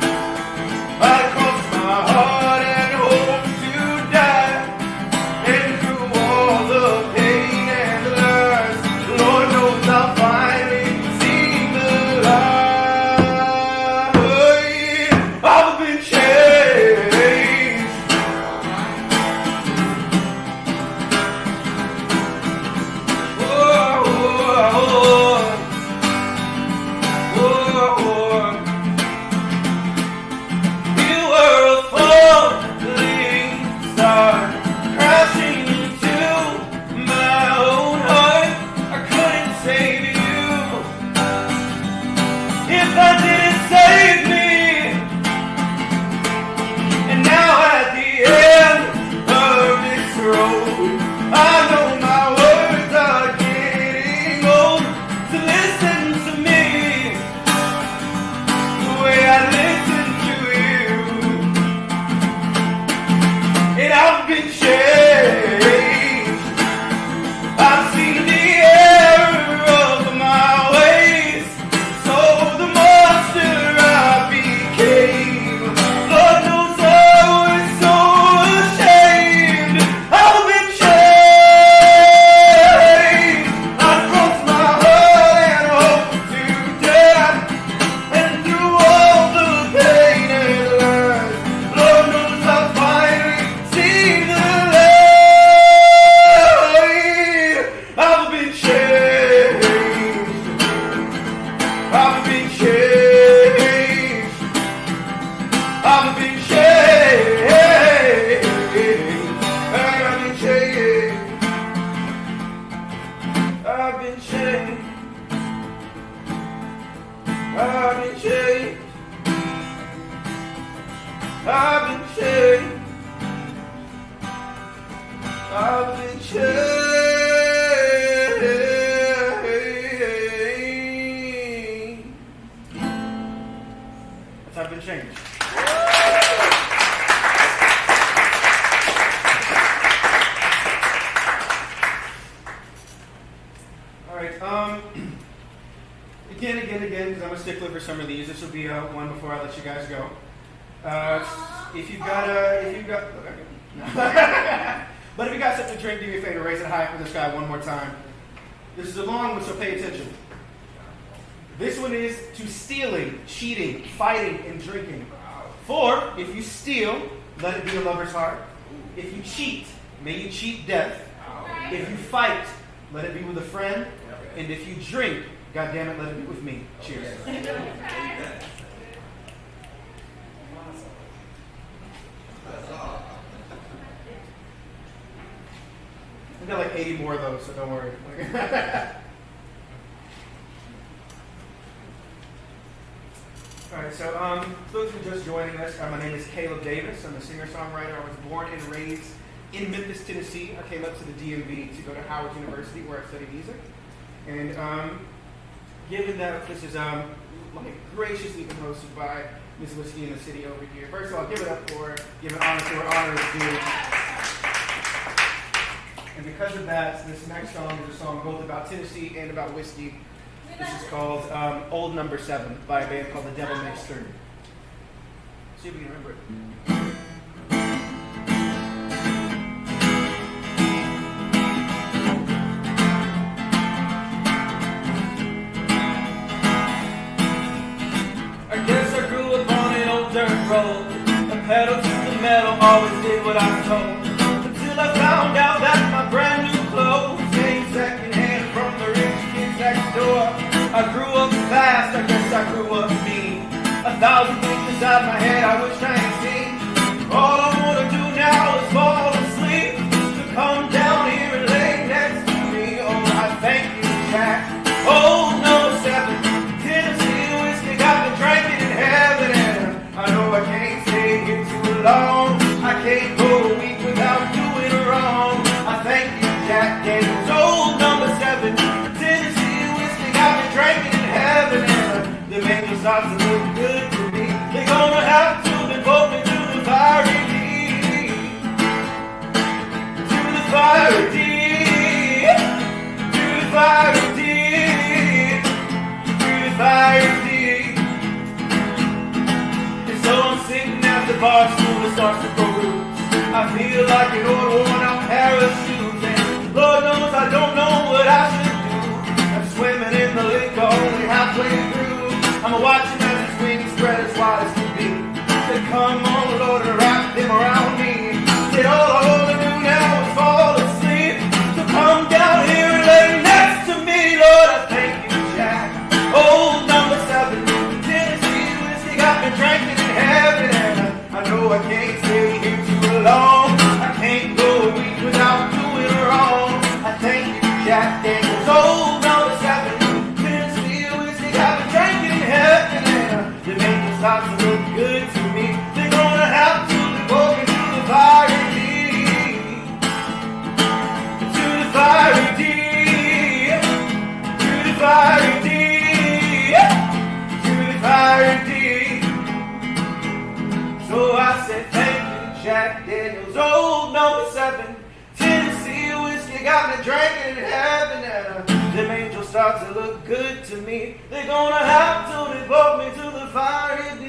I've been changed. I've been changed. I've been changed. I've been changed. I've been changed. I've been changed. I've been changed. All right. Again, because I'm a stickler for some of these. This will be one before I let you guys go. If you've got, but if you got something to drink, do me a favor, raise it high up in the sky one more time. This is a long one, so pay attention. This one is to stealing, cheating, fighting, and drinking. For if you steal, let it be a lover's heart. If you cheat, may you cheat death. If you fight, let it be with a friend. And if you drink, God damn it, let it be with me. Cheers. I've got like 80 more of those, so don't worry. Alright, so those who are just joining us, my name is Kaleb Davis. I'm a singer-songwriter. I was born and raised in Memphis, Tennessee. I came up to the DMV to go to Howard University where I studied music. And given that this is graciously been hosted by Miss Whiskey in the City over here, first of all, give it up for giving honor to where honor is due. And because of that, this next song is a song both about Tennessee and about whiskey. This is called Old Number 7 by a band called The Devil Makes 30. See if we can remember it. I guess I grew up on an old dirt road. The pedal to the metal, always did what I was told. Until I found out that my brand new clothes came secondhand from the rich kids next door. I grew up fast, I guess I grew up mean. 1,000 things inside my head I wish I had seen. All I wanna do now is fall asleep. So come down here and lay next to me. Oh, I thank you, Jack. Oh, number 7, Tennessee whiskey got me drinking in heaven. And I know I can't stay here too long. I can't go a week without doing wrong. I thank you, Jack Daniels. Oh, number 7, Tennessee whiskey got me drinking in heaven. And the angels start to look good to me. They're gonna have to devote me to the fiery deep. To the fiery deep. To the fiery deep. To the fiery deep. And so I'm sitting at the bar stool that starts to peruse. I feel like an old worn out pair of shoes. And Lord knows I don't know what I should do. I'm swimming in the liquor only halfway through. I'm watching as his wings spread as wide as can be. Said, come on, Lord, and wrap them around me. Said, all I wanna do now is fall asleep. So come down here and lay next to me, Lord. I thank you, Jack. Old number 7, Tennessee whiskey got me drinking in heaven. And I know I can't stay here too long. I can't go a week without doing wrong. I thank you, Jack Daniels. Old number 7, Tennessee whiskey got me drinking in heaven. And the angels start to look good to me. They're gonna have to devote me to the fiery deep. To the fiery deep. To the fiery deep. To the fiery deep. So I said thank you, Jack Daniels. Old number 7, Tennessee whiskey got me drinking in heaven. And them angels start to look good to me. They're gonna have to devote me to the fiery deep.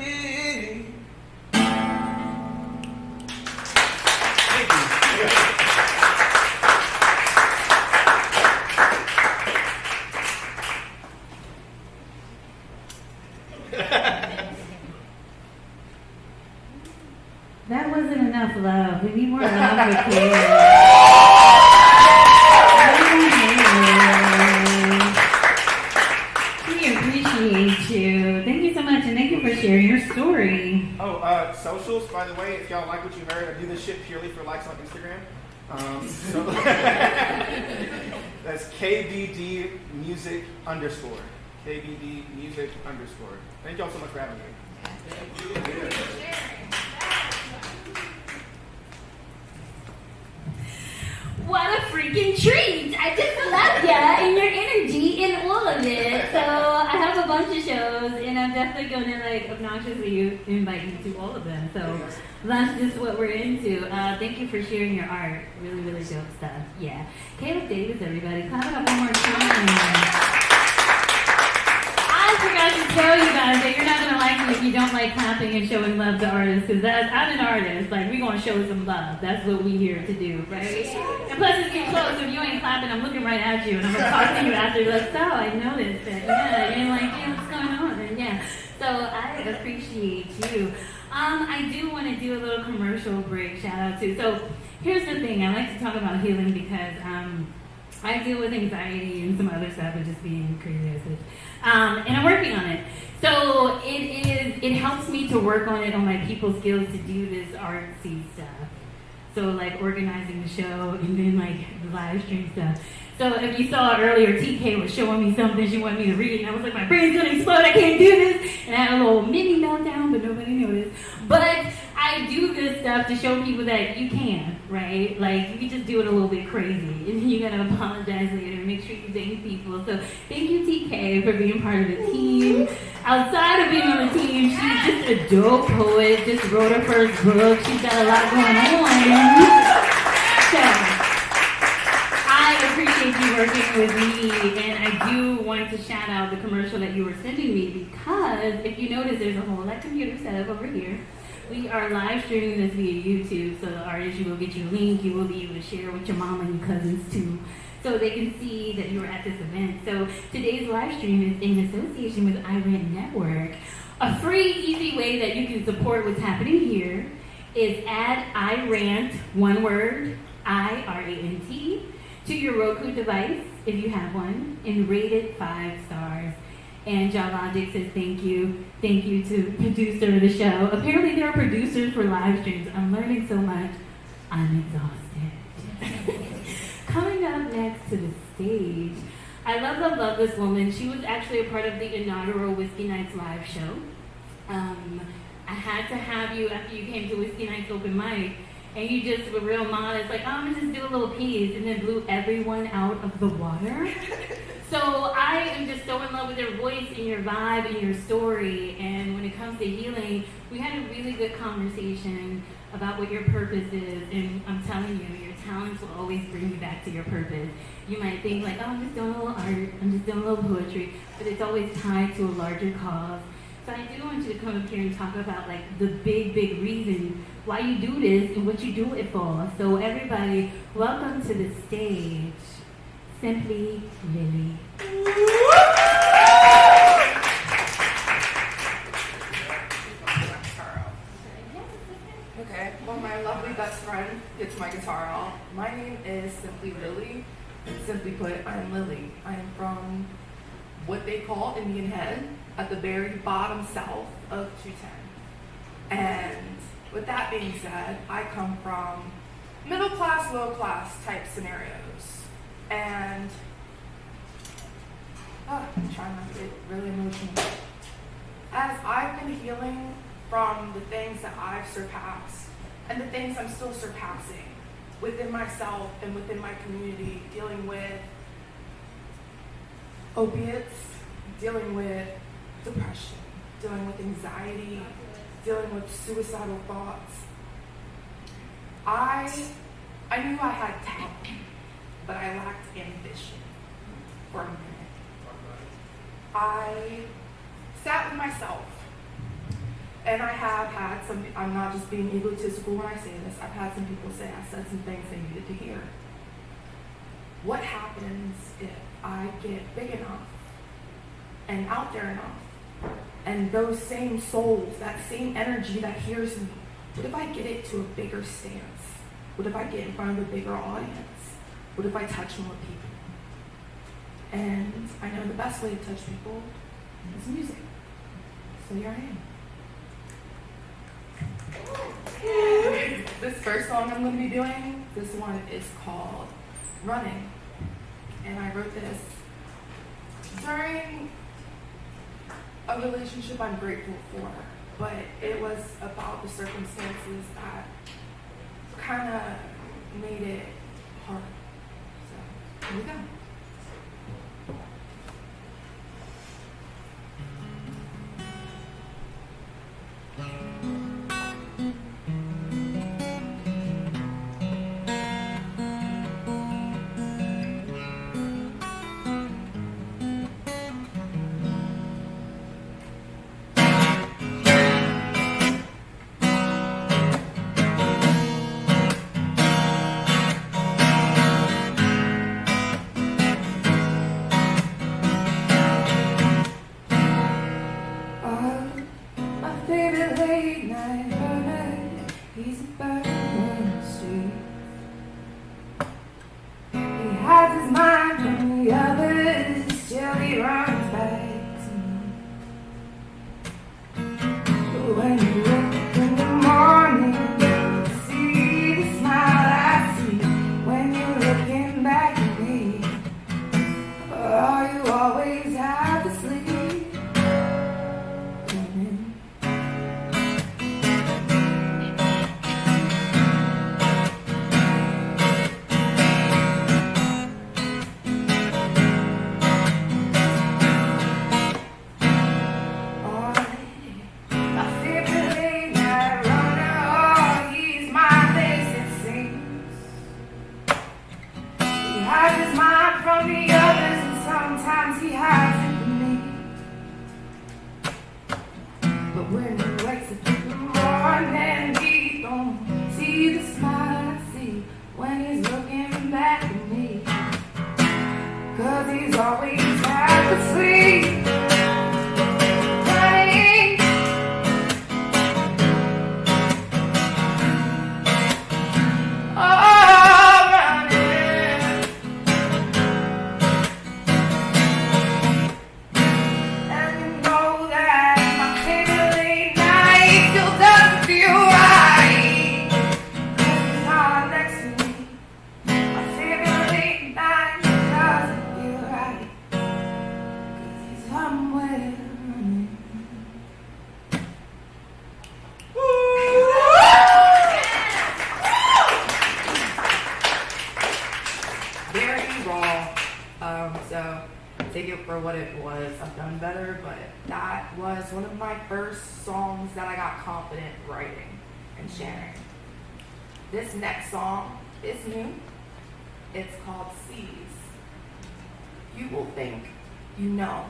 Thank you. That wasn't enough love. We need more love with you. We appreciate you. Thank you so much, and thank you for sharing your story. Oh, socials, by the way, if y'all like what you heard, I do this shit purely for likes on Instagram. So that's KBD Music _. KBD Music _. Thank y'all so much for having me. What a freaking treat! I just love ya and your energy and all of it. So I have a bunch of shows, and I'm definitely gonna obnoxiously invite you to all of them. So that's just what we're into. Thank you for sharing your art. Really, really dope stuff. Yeah. Kaleb Davis, everybody. Clap it up one more time. I forgot to tell you guys that you're not gonna like me if you don't like clapping and showing love to artists, because I'm an artist. Like, we're gonna show some love. That's what we here to do, right? And plus, it's too close. If you ain't clapping, I'm looking right at you, and I'm gonna talk to you after. Like, so I noticed that. Yeah, and like, yeah, what's going on? And yeah, so I appreciate you. I do want to do a little commercial break. Shout out to. So here's the thing. I like to talk about healing because I deal with anxiety and some other stuff, and just being crazy. And I'm working on it. So it helps me to work on it, on my people skills, to do this artsy stuff. So like organizing the show and then like the live stream stuff. So if you saw earlier, TK was showing me something she wanted me to read, and I was like, my brain's gonna explode, I can't do this. And I had a little mini meltdown, but nobody noticed. But I do this stuff to show people that you can, right? Like, you can just do it a little bit crazy, and you gotta apologize later. Make sure you thank people. So thank you, TK, for being part of the team. Outside of being on the team, she's just a dope poet. Just wrote her first book. She's got a lot going on. So I appreciate you working with me, and I do want to shout out the commercial that you were sending me, because if you notice, there's a whole computer setup over here. We are live streaming this via YouTube, so the artist, you will get your link, you will be able to share with your mama and your cousins too, so they can see that you were at this event. So today's live stream is in association with iRant Network. A free, easy way that you can support what's happening here is add iRant, one word, IRANT, to your Roku device, if you have one, and rate it 5 stars. And Jalogic says thank you. Thank you to producer of the show. Apparently there are producers for live streams. I'm learning so much. I'm exhausted. Coming up next to the stage, I love this woman. She was actually a part of the inaugural Whiskey Nights live show. I had to have you after you came to Whiskey Nights open mic, and you just were real modest, like, oh, I'm gonna just do a little piece, and then blew everyone out of the water. So I am just so in love with your voice and your vibe and your story. And when it comes to healing, we had a really good conversation about what your purpose is. And I'm telling you, your talents will always bring you back to your purpose. You might think like, oh, I'm just doing a little art, I'm just doing a little poetry, but it's always tied to a larger cause. So I do want you to come up here and talk about like the big reason why you do this and what you do it for. So everybody, welcome to the stage, Simply Lily. Okay, well, my lovely best friend gets my guitar out. My name is Simply Lily. Simply put, I'm Lily. I am from what they call Indian Head, at the very bottom south of 210. And with that being said, I come from middle class, low class type scenarios. And I'm trying not to get really emotional. As I've been healing from the things that I've surpassed and the things I'm still surpassing within myself and within my community, dealing with opiates, dealing with depression, dealing with anxiety, dealing with suicidal thoughts, I knew I had talent, but I lacked ambition for a minute. I sat with myself, and I have had some, I'm not just being egotistical when I say this, I've had some people say I said some things they needed to hear. What happens if I get big enough and out there enough, and those same souls, that same energy that hears me, what if I get it to a bigger stance? What if I get in front of a bigger audience? What if I touch more people? And I know the best way to touch people is music. So here I am. This first song I'm going to be doing, this one is called Running. And I wrote this during a relationship I'm grateful for, but it was about the circumstances that kind of made it hard. So, here we go. So take it for what it was. I've done better, but that was one of my first songs that I got confident writing and sharing. This next song is new. It's called Seas. You will think you know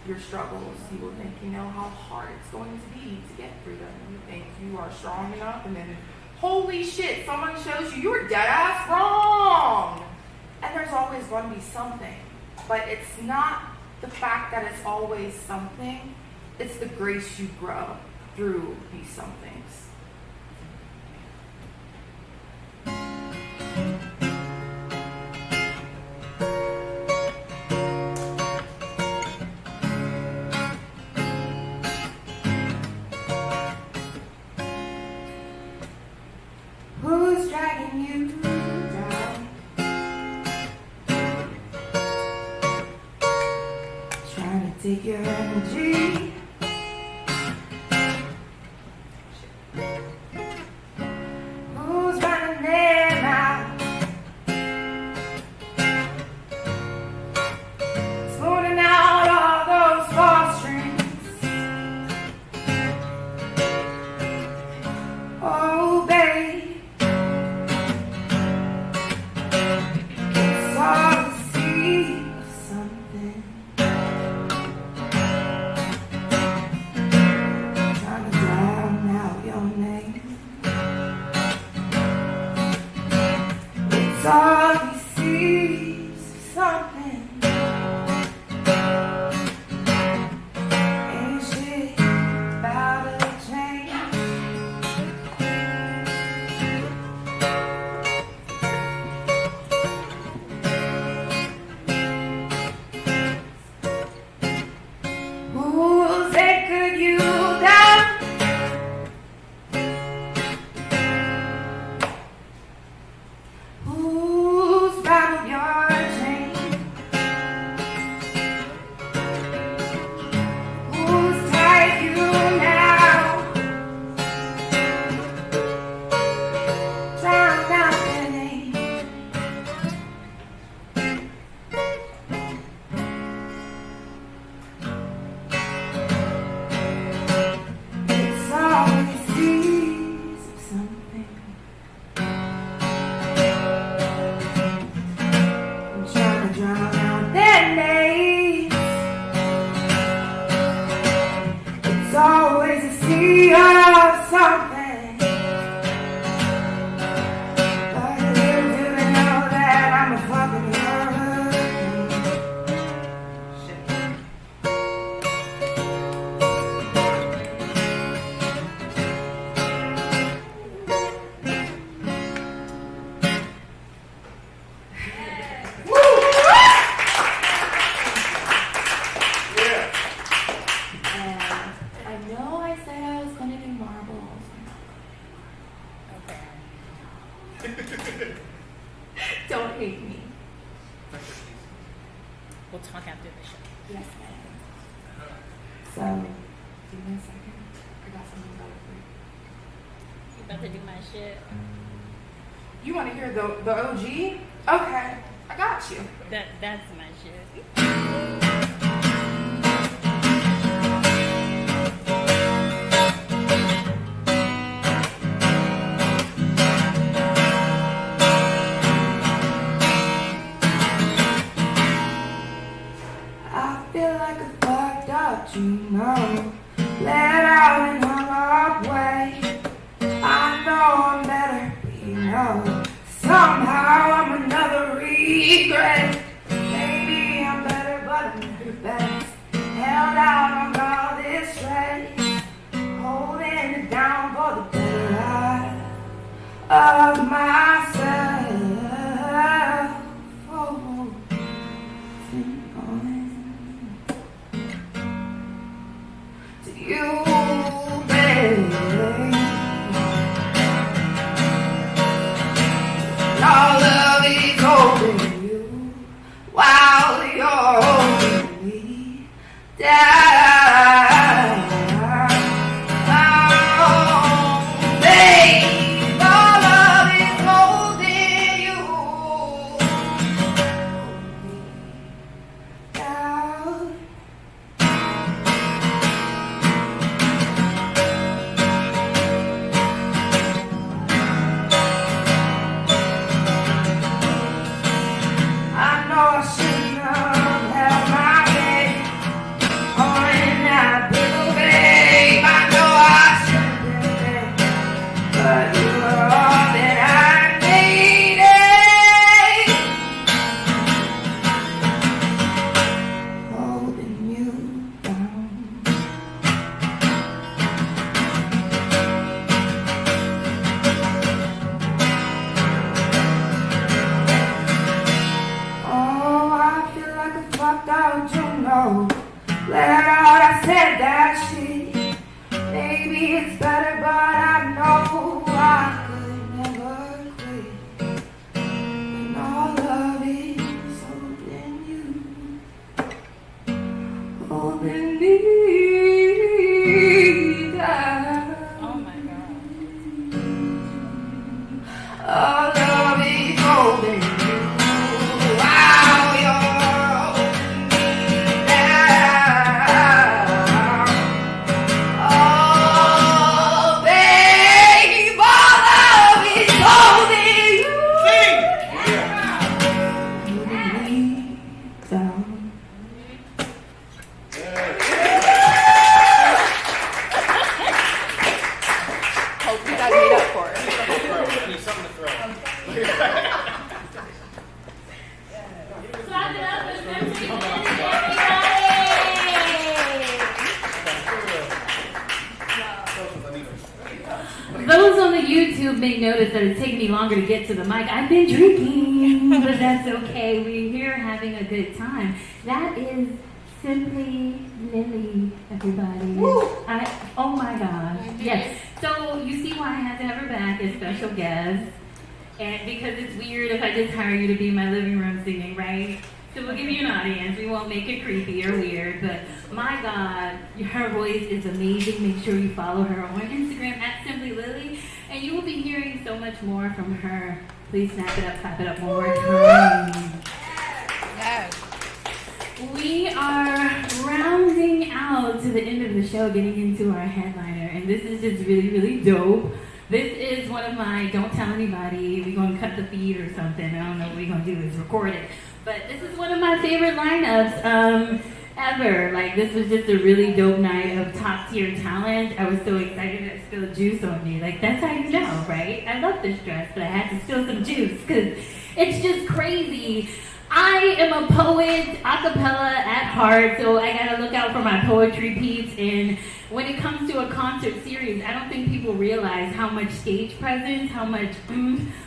your struggles. You will think you know how hard it's going to be to get through them. You think you are strong enough, and then holy shit, someone shows you you're dead ass wrong. And there's always going to be something. But it's not the fact that it's always something, it's the grace you grow through these somethings. Who's dragging you down? Trying to take your energy. Who's running them out? Spooning out all those false dreams. Oh, babe. It's hard to see something. Trying to drown out your name. It's all you see something. Ain't shit about to change. Who's anchored you down? Don't hate me. We'll talk after the show. Yes, ma'am. So, give me a second. I got something better for you. You about to do my shit? You want to hear the OG? Okay, I got you. That's my shit. I feel like a fucked up dreamer, let out and hung up way. I know I'm better, but you know, somehow I'm another regret. Maybe I'm better, but I'm never best. Held out on all this stress, holding it down for the better life of myself. Oh, to you, baby. All of it's holding you while you're holding me down. Oh, babe, all of it's holding you down. I know I shouldn't have held my head on that blue babe. I know I shouldn't have been, but you were all that I needed, holding you down. Oh, I feel like a fucked out, you know. Let out, I said that shit. Maybe it's better, but I know I could never quit. And all of it is holding you, holding me down. Oh my god. All of it holding you. Wow, you're holding me down. Oh, babe, all of it's holding you. Holding me down. Hope you got made up for it. I need something to throw. Clap it up and everybody. Those on the YouTube may notice that it's taking me longer to get to the mic. I've been drinking, but that's okay. We're here having a good time. That is Simply Lily, everybody. Oh my gosh. Yes. So you see why I had to have her back as special guest. And because it's weird if I just hire you to be in my living room singing, right? So we'll give you an audience. We won't make it creepy or weird, but my God, her voice is amazing. Make sure you follow her on Instagram at Simply Lily, and you will be hearing so much more from her. Please snap it up, clap it up one more time. Yes. We are rounding out to the end of the show, getting into our headliner, and this is just really, really dope. This is one of my, don't tell anybody, we're going to cut the feed or something. I don't know what we're going to do is record it. But this is one of my favorite lineups ever. Like, this was just a really dope night of top tier talent. I was so excited I spilled juice on me. Like, that's how you know, right? I love this dress, but I had to spill some juice because it's just crazy. I am a poet, a cappella at heart, so I gotta look out for my poetry peeps. And when it comes to a concert series, I don't think people realize how much stage presence, how much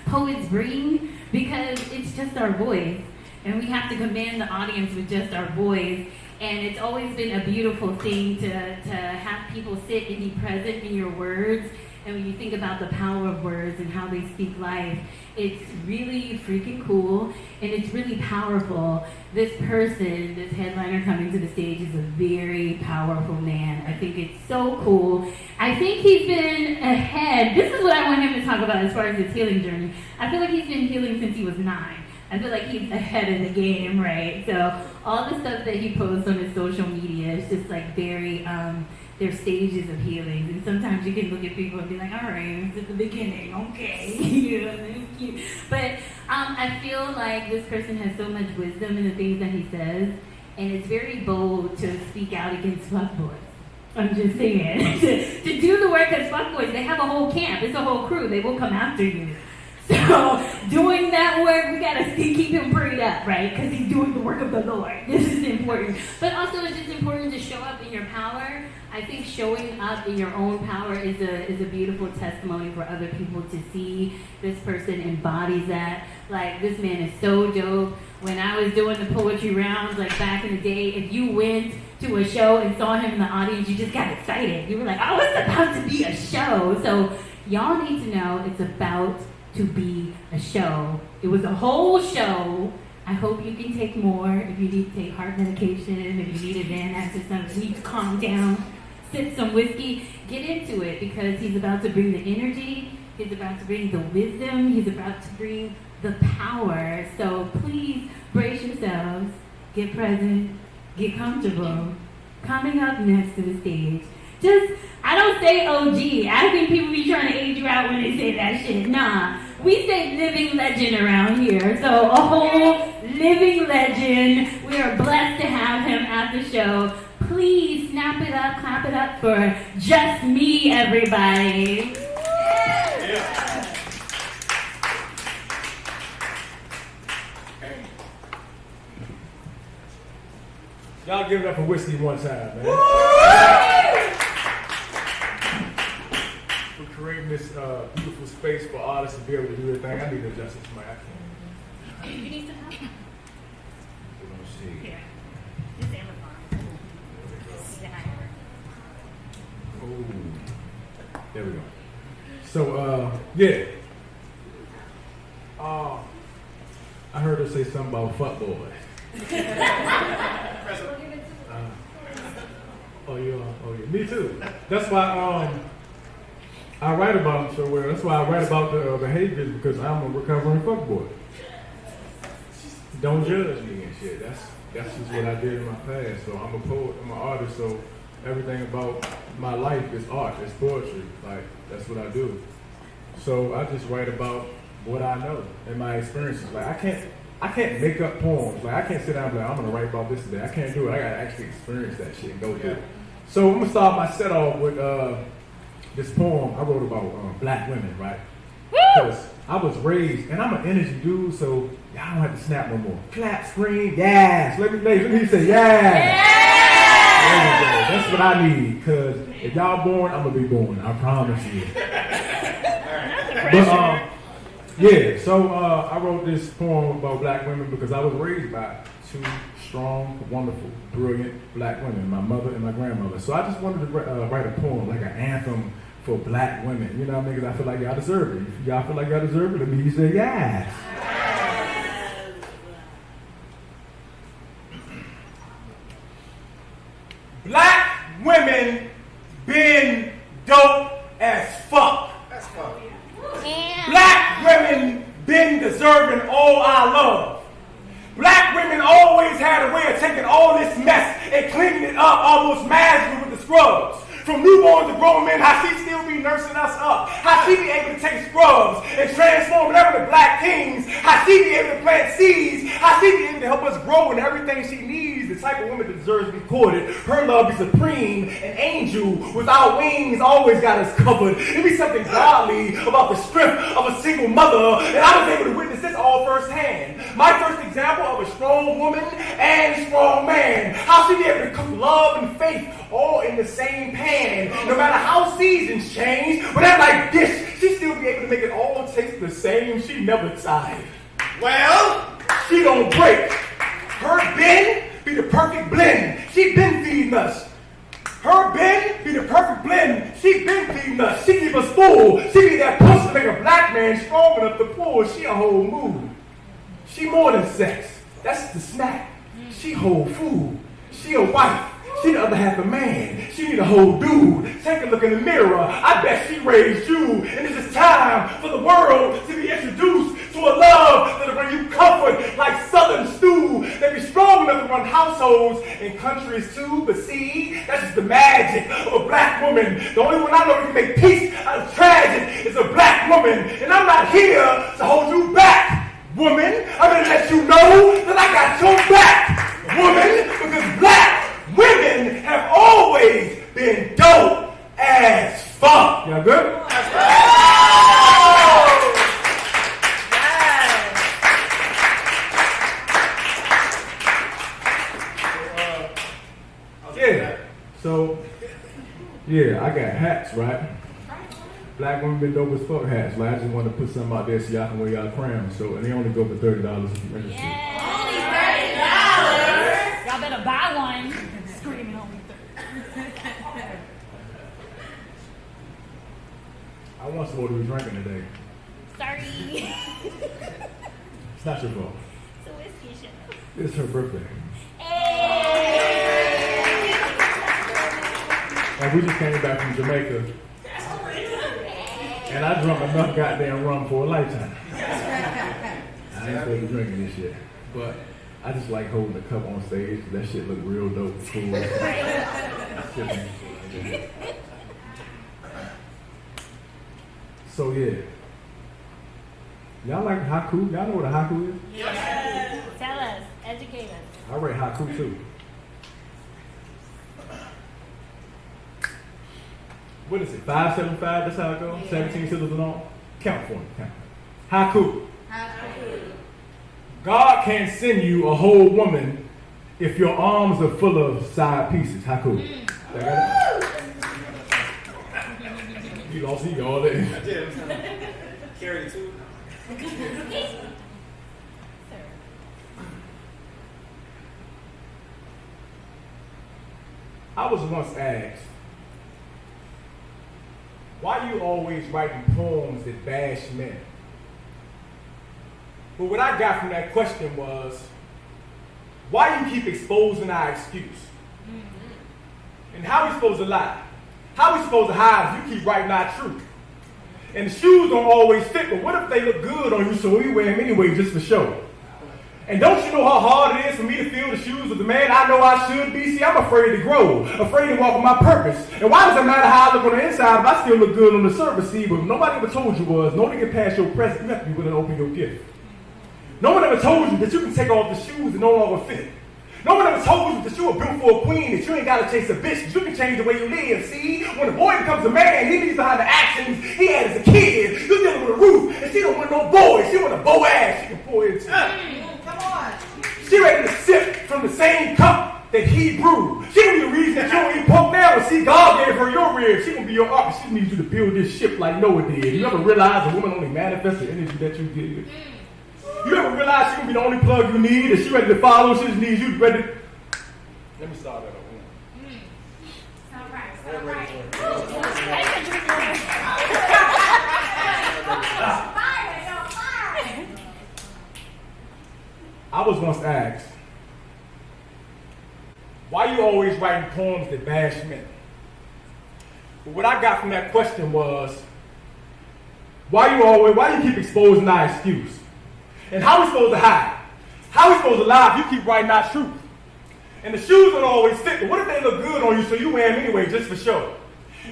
poets bring, because it's just our voice. And we have to command the audience with just our voice. And it's always been a beautiful thing to have people sit and be present in your words And when you think about the power of words and how they speak life, it's really freaking cool and it's really powerful. This person, this headliner coming to the stage is a very powerful man. I think it's so cool. I think he's been ahead. This is what I want him to talk about as far as his healing journey. I feel like he's been healing since he was 9. I feel like he's ahead of the game, right? So all the stuff that he posts on his social media is just like very, they're stages of healing. And sometimes you can look at people and be like, all right, it's at the beginning, okay. You know, it's cute. But I feel like this person has so much wisdom in the things that he says, and it's very bold to speak out against fuckboys. I'm just saying. to do the work as fuckboys, they have a whole camp, it's a whole crew, they will come after you. So doing that work, we gotta keep him prayed up, right? Because he's doing the work of the Lord. This is important. But also it's just important to show up in your power. I think showing up in your own power is a beautiful testimony for other people to see. This person embodies that. Like, this man is so dope. When I was doing the poetry rounds, like back in the day, if you went to a show and saw him in the audience, you just got excited. You were like, oh, it's about to be a show. So y'all need to know it's about to be a show. It was a whole show. I hope you can take more. If you need to take heart medication, if you need a Xanax or something, you need to calm down, sip some whiskey, get into it, because he's about to bring the energy, he's about to bring the wisdom, he's about to bring the power. So please brace yourselves, get present, get comfortable. Coming up next to the stage, I don't say OG. I think people be trying to age you out when they say that shit. Nah, we say living legend around here. So a whole living legend. We are blessed to have him at the show. Please snap it up, clap it up for JusMe, everybody. Yeah. Y'all give it up for Whiskey one time, man. For creating this beautiful space for artists to be able to do their thing. I need to adjust it to my iPhone. You need some help? We're gonna see. Here. It's Amazon. Oh, there we go. So, yeah. I heard her say something about fuckboy. Oh yeah, me too. That's why I write about them so well. That's why I write about the behaviors, because I'm a recovering fuckboy. Don't judge me and shit. That's just what I did in my past. So I'm a poet, I'm an artist, so everything about my life is art, it's poetry. Like, that's what I do. So I just write about what I know and my experiences. Like, I can't make up poems. Like, I can't sit down and be like, I'm gonna write about this today. I can't do it. I gotta actually experience that shit and go through it. So I'm gonna start my set off with this poem I wrote about black women, right? Because I was raised, and I'm an energy dude, so y'all don't have to snap no more. Clap, scream, yes. Let me say yes. There we go. That's what I need, because if y'all born, I'm gonna be born. I promise you. But yeah, so I wrote this poem about black women because I was raised by 2 strong, wonderful, brilliant black women, my mother and my grandmother. So I just wanted to write a poem, like an anthem for black women. You know what I mean? Because I feel like y'all deserve it. If y'all feel like y'all deserve it, let me say yes. Black women been dope as fuck. That's fuck. Black women been deserving all our love. Black women always had a way of taking all this mess and cleaning it up almost magically with the scrubs. From newborns to grown men, how she still be nursing us up. How she be able to take scrubs and transform them into black kings. How she be able to plant seeds. How she be able to help us grow in everything she needs. The type of woman that deserves to be courted. Her love be supreme. An angel without wings always got us covered. It be something godly about the strength of a single mother. And I was able to witness this all firsthand. My first example of a strong woman and strong man. How she be able to cook love and faith all in the same pan. No matter how seasons change, whatever like this, she still be able to make it all taste the same. She never tired. Well, she don't break. Her bend be the perfect blend. She been feeding us. Her bend be the perfect blend. She been feeding us. She keep us full. She be that push to make a black man strong enough to pull. She a whole mood. She more than sex. That's the snack. She whole food. She a wife. She the other half a man. She need a whole dude. Take a look in the mirror. I bet she raised you. And it's just time for the world to be introduced to a love that'll bring you comfort like southern stew. That be strong enough to run households and countries too. But see, that's just the magic of a black woman. The only one I know who can make peace out of tragic is a black woman. And I'm not here to hold you back, woman. I'm gonna let you know that I got your back, woman, because black women have always been dope as fuck. Y'all good? Yeah, I got hats, right? Black women been dope as fuck hats. Like, I just want to put something out there so y'all can wear y'all crown. So, and they only go for $30 if you're interested. Yeah. Only $30. Y'all better buy one. Screaming only 30. I want some more to be drinking today. Sorry. It's not your fault. It's a whiskey show. It's her birthday. Hey. And we just came back from Jamaica. And I drunk enough goddamn rum for a lifetime. I ain't supposed to be drinking this shit. But I just like holding the cup on stage. That shit look real dope and cool. So yeah. Y'all like haiku? Y'all know what a haiku is? Yeah. Tell us. Educate us. I write haiku too. What is it? 575? That's how it goes? 17 syllables long? Count for me. Count. Haiku. God can't send you a whole woman if your arms are full of side pieces. Haiku. Y'all got it? You lost me all day. I did. Carry it too. I was once asked, why you always writing poems that bash men? But what I got from that question was, why you keep exposing our excuse? And how we supposed to lie? How we supposed to hide if you keep writing our truth? And the shoes don't always fit, but what if they look good on you so we wear them anyway just for show? And don't you know how hard it is for me to fill the shoes of the man I know I should be? See, I'm afraid to grow, afraid to walk in my purpose. And why does it matter how I look on the inside if I still look good on the surface? See, but nobody ever told you was, in order to get past your present, you have to be willing to open your gift. No one ever told you that you can take off the shoes and no longer fit. No one ever told you that you were built for a queen, that you ain't got to chase a bitch, that you can change the way you live. See, when a boy becomes a man, he leaves behind the actions he had as a kid. You're dealing with a roof, and she don't want no boys. She want a bow ass she can pour into. Come on. She ready to sip from the same cup that he brewed. She gonna be the reason that you don't eat pork now. And see, God gave her your rib. She gonna be your ark. She needs you to build this ship like Noah did. You ever realize a woman only manifests the energy that you give? You ever realize she gonna be the only plug you need? And she ready to follow? She just needs you ready. Let me start that I was once asked, why you always writing poems that bash men? But what I got from that question was, why you keep exposing our excuse? And how we supposed to hide? How we supposed to lie if you keep writing our truth? And the shoes don't always fit, but what if they look good on you so you wear them anyway just for show?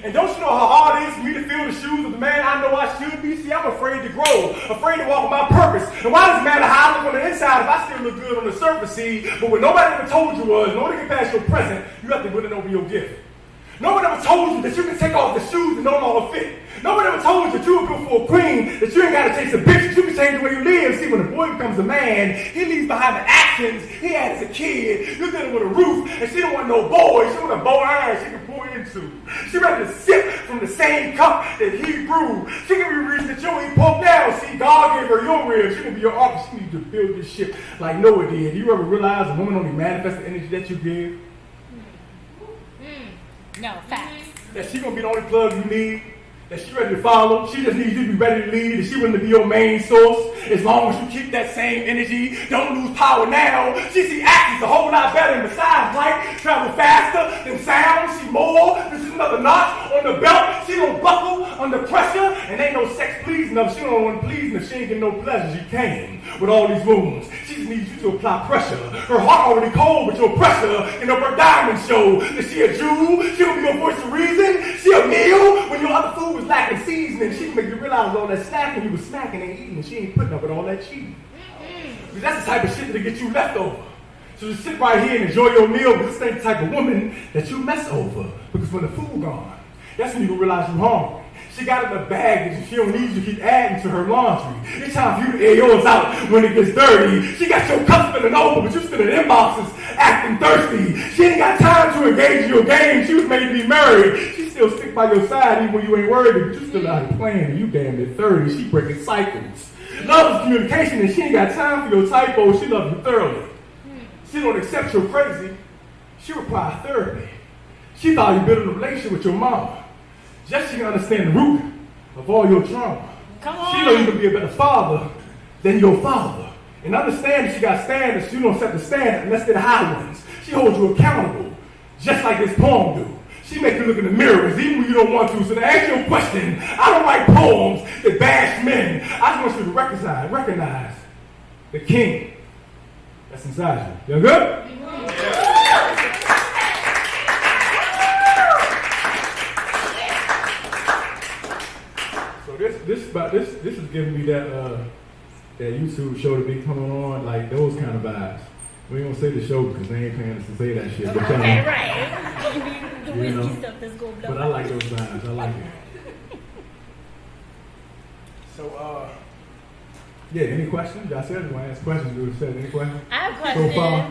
And don't you know how hard it is for me to fill the shoes of the man I know I should be? See, I'm afraid to grow, afraid to walk with my purpose. And why does it matter how I look on the inside if I still look good on the surface? See, but what nobody ever told you was, in order to get past your present, you have to win over your gift. No one ever told you that you can take off the shoes and no longer fit. No one ever told you that you were built for a queen, that you ain't got to chase a bitch, that you can change the way you live. See, when a boy becomes a man, he leaves behind the actions he had as a kid. You're dealing with a roof, and she don't want no boys. She want a bow iron she can pour into. She ready to sip from the same cup that he brewed. She can be reached that you ain't poke down. See, God gave her your rib. She can be your ark. She needs to build this ship like Noah did. You ever realize a woman only manifests the energy that you give? No, facts. That she gonna be the only plug you need. That she ready to follow. She just needs you to be ready to lead. That she willing to be your main source. As long as you keep that same energy, don't lose power now. She see actions a whole lot better. And besides light, travel faster than sound. She more. This is another notch on the belt. She don't buckle under pressure. And ain't no sex pleasing her. She don't want to please if she ain't getting no pleasure. She came with all these wounds. She just needs you to apply pressure. Her heart already cold, but your pressure and her diamond show. That she a Jew. She gonna be your voice of reason. She a meal when your other food was lacking seasoning. She can make you realize all that snacking you was smacking and eating. She ain't putting up with all that cheating. Because that's the type of shit that'll get you left over. So just sit right here and enjoy your meal, because this ain't the type of woman that you mess over. Because when the food gone, that's when you gonna realize you're hungry. She got in the bag and she don't need you to keep adding to her laundry. It's time for you to air yours out when it gets dirty. She got your cup spilling over, but you spilling inboxes acting thirsty. She ain't got time to engage in your game. She was made to be married. She still stick by your side even when you ain't worried, but you still out here playing and you damn near 30. She breaking cycles. Love is communication and she ain't got time for your typos. She loves you thoroughly. She don't accept you're crazy. She requires therapy. She thought you building a relationship with your mama. Just so you can understand the root of all your trauma. Come on. She know you can be a better father than your father. And understand that she got standards, you don't set the standard unless they're the high ones. She holds you accountable, just like this poem do. She make you look in the mirrors, even when you don't want to. So to ask you a question, I don't write poems that bash men. I just want you to recognize the king that's inside you. You good? This is giving me that YouTube show to be coming on, like those kind of vibes. We ain't gonna say the show because they ain't paying us to say that shit. But Okay, right. The whiskey stuff that's going down. But I like those vibes. I like it. So, yeah. Any questions? Y'all said you want to ask questions. Do said any questions? I have questions. So far.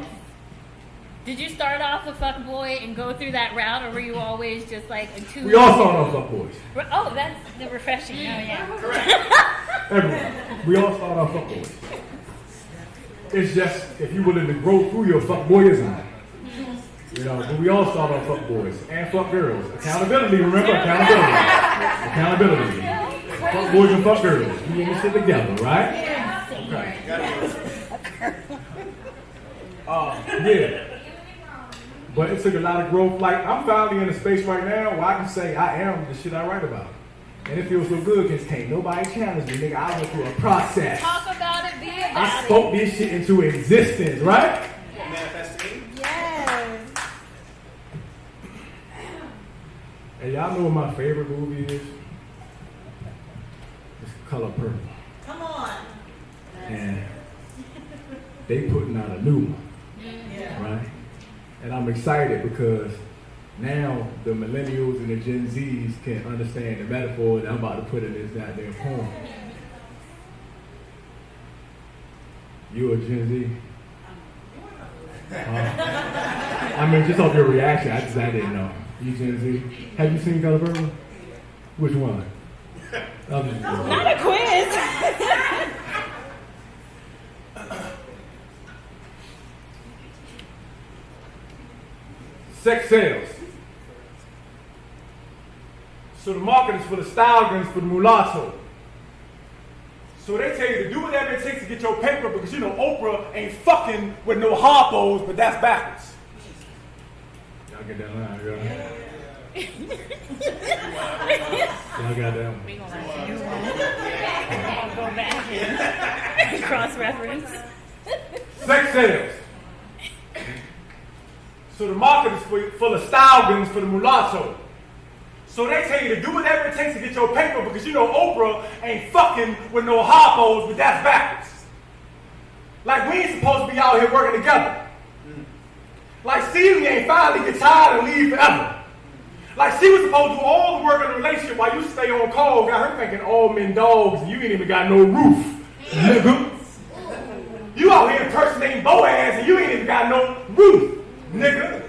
Did you start off a fuckboy and go through that route, or were you always just like a two? We all start off fuckboys. Oh, that's the refreshing. Oh, yeah. Everyone. We all start off fuckboys. It's just if you're willing to grow through your fuckboyism. You know, but we all start off fuckboys and fuck girls. Accountability, remember? Accountability. Fuck boys and fuck girls. We in this shit together, right? Okay. Yeah. But it took a lot of growth. Like, I'm finally in a space right now where I can say I am the shit I write about. And it feels so good because can't nobody challenge me, nigga. I went through a process. Talk about it, be about it. I spoke this shit into existence, right? Manifesting. Yes. And y'all know what my favorite movie is? It's Color Purple. Come on. And they putting out a new one, right? And I'm excited because now the millennials and the Gen Zs can understand the metaphor that I'm about to put in this goddamn poem. You a Gen Z? I mean, just off your reaction, I didn't know. You Gen Z? Have you seen Color Purple? Which one? Not a quiz. Sex sales. So the market is for the stallions, for the mulatto. So they tell you to do whatever it takes to get your paper because you know Oprah ain't fucking with no harpos, but that's backwards. Y'all get that line, y'all. Y'all got that one. We gonna go back and cross-reference. Sex sales. So the market is full of stallions for the mulatto. So they tell you to do whatever it takes to get your paper because you know Oprah ain't fucking with no harpos, but that's backwards. Like we ain't supposed to be out here working together. Like Celia ain't finally get tired and leave forever. Like she was supposed to do all the work in the relationship while you stay on call. Got her thinking all men dogs and you ain't even got no roof. Nigga. You out here impersonating Boaz and you ain't even got no roof. Nigga.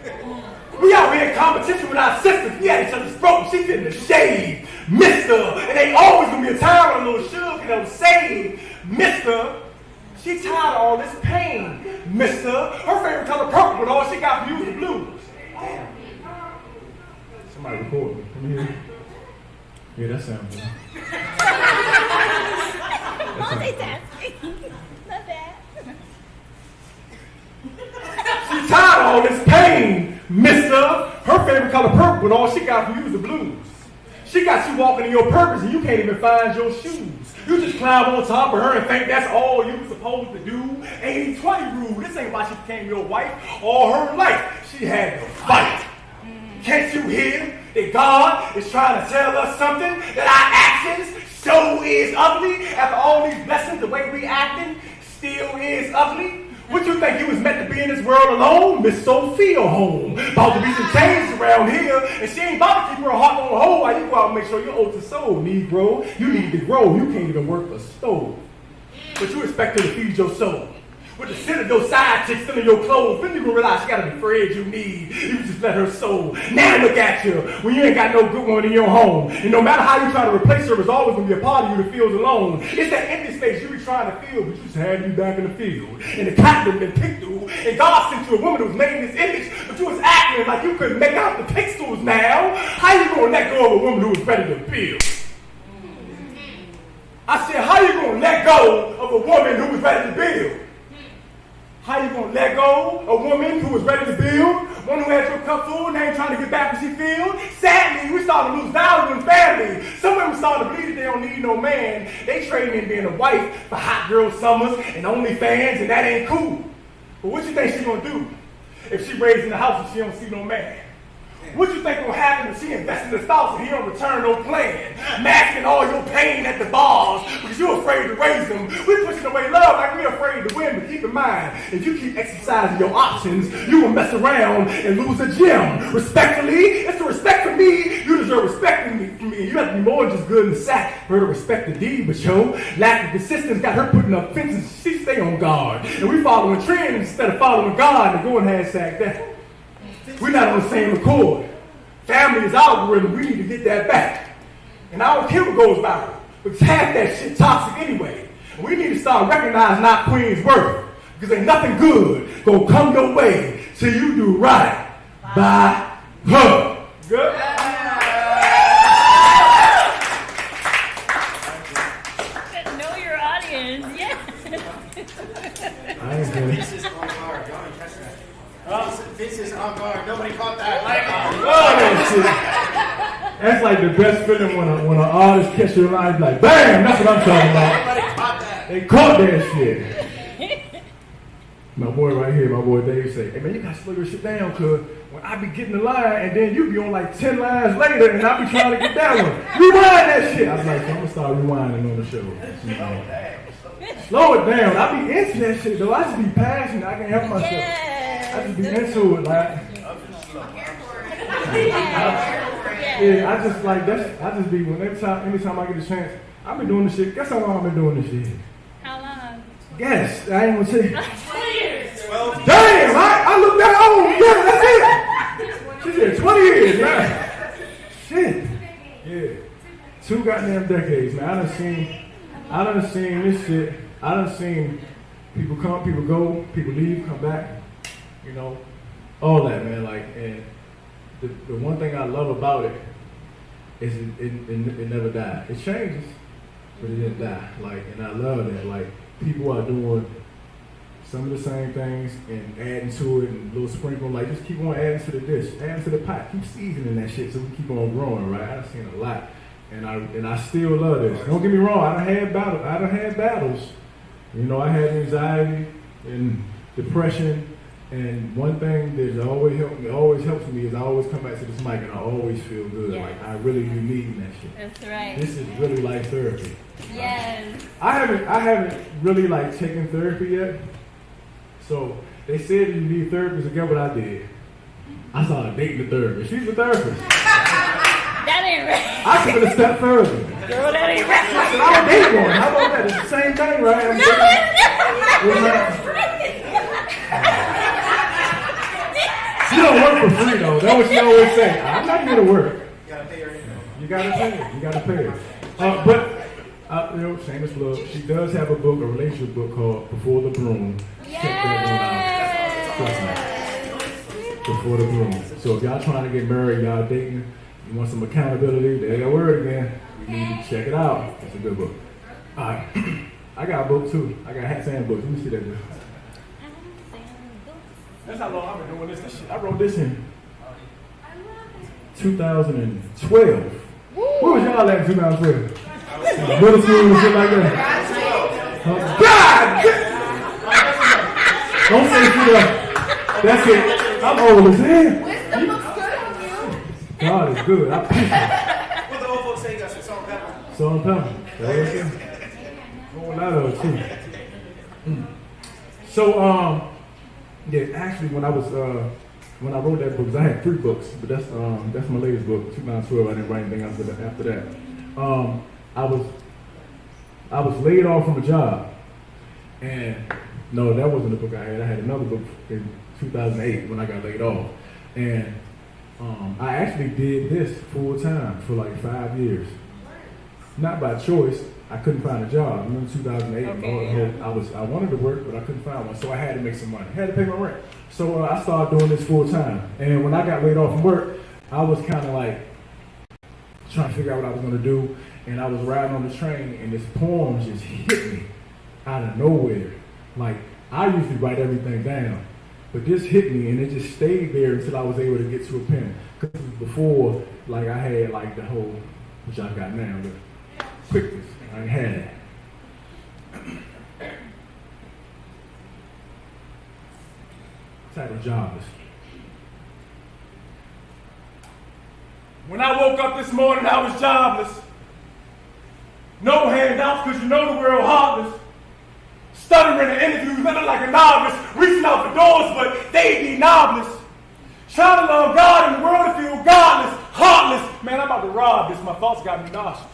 We out here in competition with our sisters. We at each other's throats. She fitting the shade. Mister. It ain't always gonna be a time when a little sugar can save. Mister. She tired of all this pain. Mister. Her favorite color purple, but all she got for you is the blues. Somebody record me. Come here. Yeah, that sounds good. Multitasking. Not bad. She's tired of all this pain, mister. Her favorite color purple, but all she got for you is the blues. She got you walking in your purpose and you can't even find your shoes. You just climb on top of her and think that's all you were supposed to do. 80-20 rule. This ain't why she became your wife. All her life, she had to fight. Can't you hear that God is trying to tell us something? That our actions so is ugly? After all these blessings, the way we acting still is ugly? What you think you was meant to be in this world alone? Miss Sophia home. About to be some change around here, and she ain't about to keep her heart on hold while you go out and make sure you're old to soul, Negro. You need to grow. You can't even work a stove. But you expect her to feed your soul. With the scent of your side chicks still in your clothes, then you gonna realize she got the Fred you need. You just let her soul. Now look at you when you ain't got no good one in your home. And no matter how you try to replace her, there's always gonna be a part of you that feels alone. It's that empty space you be trying to fill, but you just had you back in the field. And the cotton had been picked through, and God sent you a woman who was made in His image, but you was acting like you couldn't make out the pixels now. How you gonna let go of a woman who was ready to build? I said, how you gonna let go of a woman who was ready to build? How you gonna let go a woman who was ready to build? One who had your cup full and ain't trying to get back what she feels? Sadly, we starting to lose value in family. Some women starting to believe that they don't need no man. They trading in being a wife for hot girl summers and OnlyFans, and that ain't cool. But what you think she gonna do if she raised in the house and she don't see no man? What you think gonna happen if she invests in the spouse and he don't return no plan? Masking all your pain at the bars because you're afraid to raise them. We pushing away love like we're afraid to win, but keep in mind, if you keep exercising your options, you will mess around and lose a gem. Respectfully, it's the respect for me. You deserve respect from me. You have to be more than just good in the sack for her to respect the deed, but yo, lack of consistency got her putting up fences. She stay on guard. And we following trends instead of following God and going hashtag that. We're not on the same accord. Family is algorithm. We need to get that back. And I don't care what goes viral, because half that shit toxic anyway. And we need to start recognizing our queen's worth, because ain't nothing good gonna come your way till you do right by her. Good? Know your audience, yeah. I ain't good. This is on guard. Y'all ain't catch that. This is on guard. Nobody caught that. Oh, that shit. That's like the best feeling when an artist catch your line, like, bam, that's what I'm talking about. Nobody caught that. They caught that shit. My boy right here, my boy Dave say, hey man, you gotta slow your shit down, cause when I be getting the line and then you be on like 10 lines later and I be trying to get that one. Rewind that shit. I was like, I'm gonna start rewinding on the show. You know? Slow it down. I be into that shit though. I just be passionate. I can't help myself. Yes. I just be into it, like. Yeah, I just like that's. I just be anytime I get a chance. I've been doing this shit. Guess how long I've been doing this shit? How long? Yes, I ain't gonna say. 20 years. 12. Damn, I look back. Oh, yeah, that's it. She said 20 years, man. Shit. Yeah, 2 goddamn decades, man. I done seen this shit. I done seen people come, people go, people leave, come back. You know, all that, man. Like, and the one thing I love about it is it never died. It changes, but it didn't die. Like, and I love that. Like, people are doing some of the same things and adding to it and a little sprinkle. Like, just keep on adding to the dish, adding to the pot, keep seasoning that shit so we keep on growing, right? I've seen a lot, and I still love this. Don't get me wrong. I done had battles. You know, I had anxiety and depression. And one thing that always helps me is I always come back to this mic and I always feel good. Yes. Like I really be needing that shit. That's right. This is really like therapy. Yes. I haven't really like taken therapy yet. So they said you need therapists. So guess what I did? I started dating the therapist. She's the therapist. That ain't right. I took it a step further. Girl, that ain't right. I said, I'll date one. How about that? It's the same thing, right? She don't work for free though. That's what she always say. I'm not here to work. You gotta pay her. You gotta pay her. You gotta pay her. But you know, shameless plug. She does have a book, a relationship book called Before the Broom. Check that one out. Trust me. Before the Broom. So if y'all trying to get married, y'all dating, You want some accountability? There that word again. You need to check it out. It's a good book. All right. I got a book too. I got hats and books. Let me see that book. That's how long I've been doing this. I wrote this in 2012. Where was y'all at in 2012? Middle school and shit like that. God! Don't say shit up. That's it. I'm old as hell. Wisdom looks good on you. God is good. I appreciate it. What the old folks say, you got some salt and pepper. Salt and pepper. That is it. Whole lot of it too. So, yeah, actually, when I wrote that book, 'cause I had 3 books, but that's my latest book, 2012. I didn't write anything else after that. I was laid off from a job, and no, that wasn't the book I had. I had another book in 2008 when I got laid off, and I actually did this full time for like 5 years, not by choice. I couldn't find a job. Remember 2008? Okay. I wanted to work, but I couldn't find one, so I had to make some money. I had to pay my rent. So I started doing this full time. And when I got laid off from work, I was kind of like trying to figure out what I was going to do. And I was riding on the train, and this poem just hit me out of nowhere. Like, I usually write everything down, but this hit me, and it just stayed there until I was able to get to a pen. Because before, like, I had like the whole, which I got now, the quickness. I ain't had it. Title Jobless. When I woke up this morning, I was jobless. No handouts, because you know the world heartless. Stuttering in interviews, looking like a novice. Reaching out for doors, but they be novelist. Trying to love God in the world to feel godless, heartless. Man, I'm about to rob this. My thoughts got me nauseous.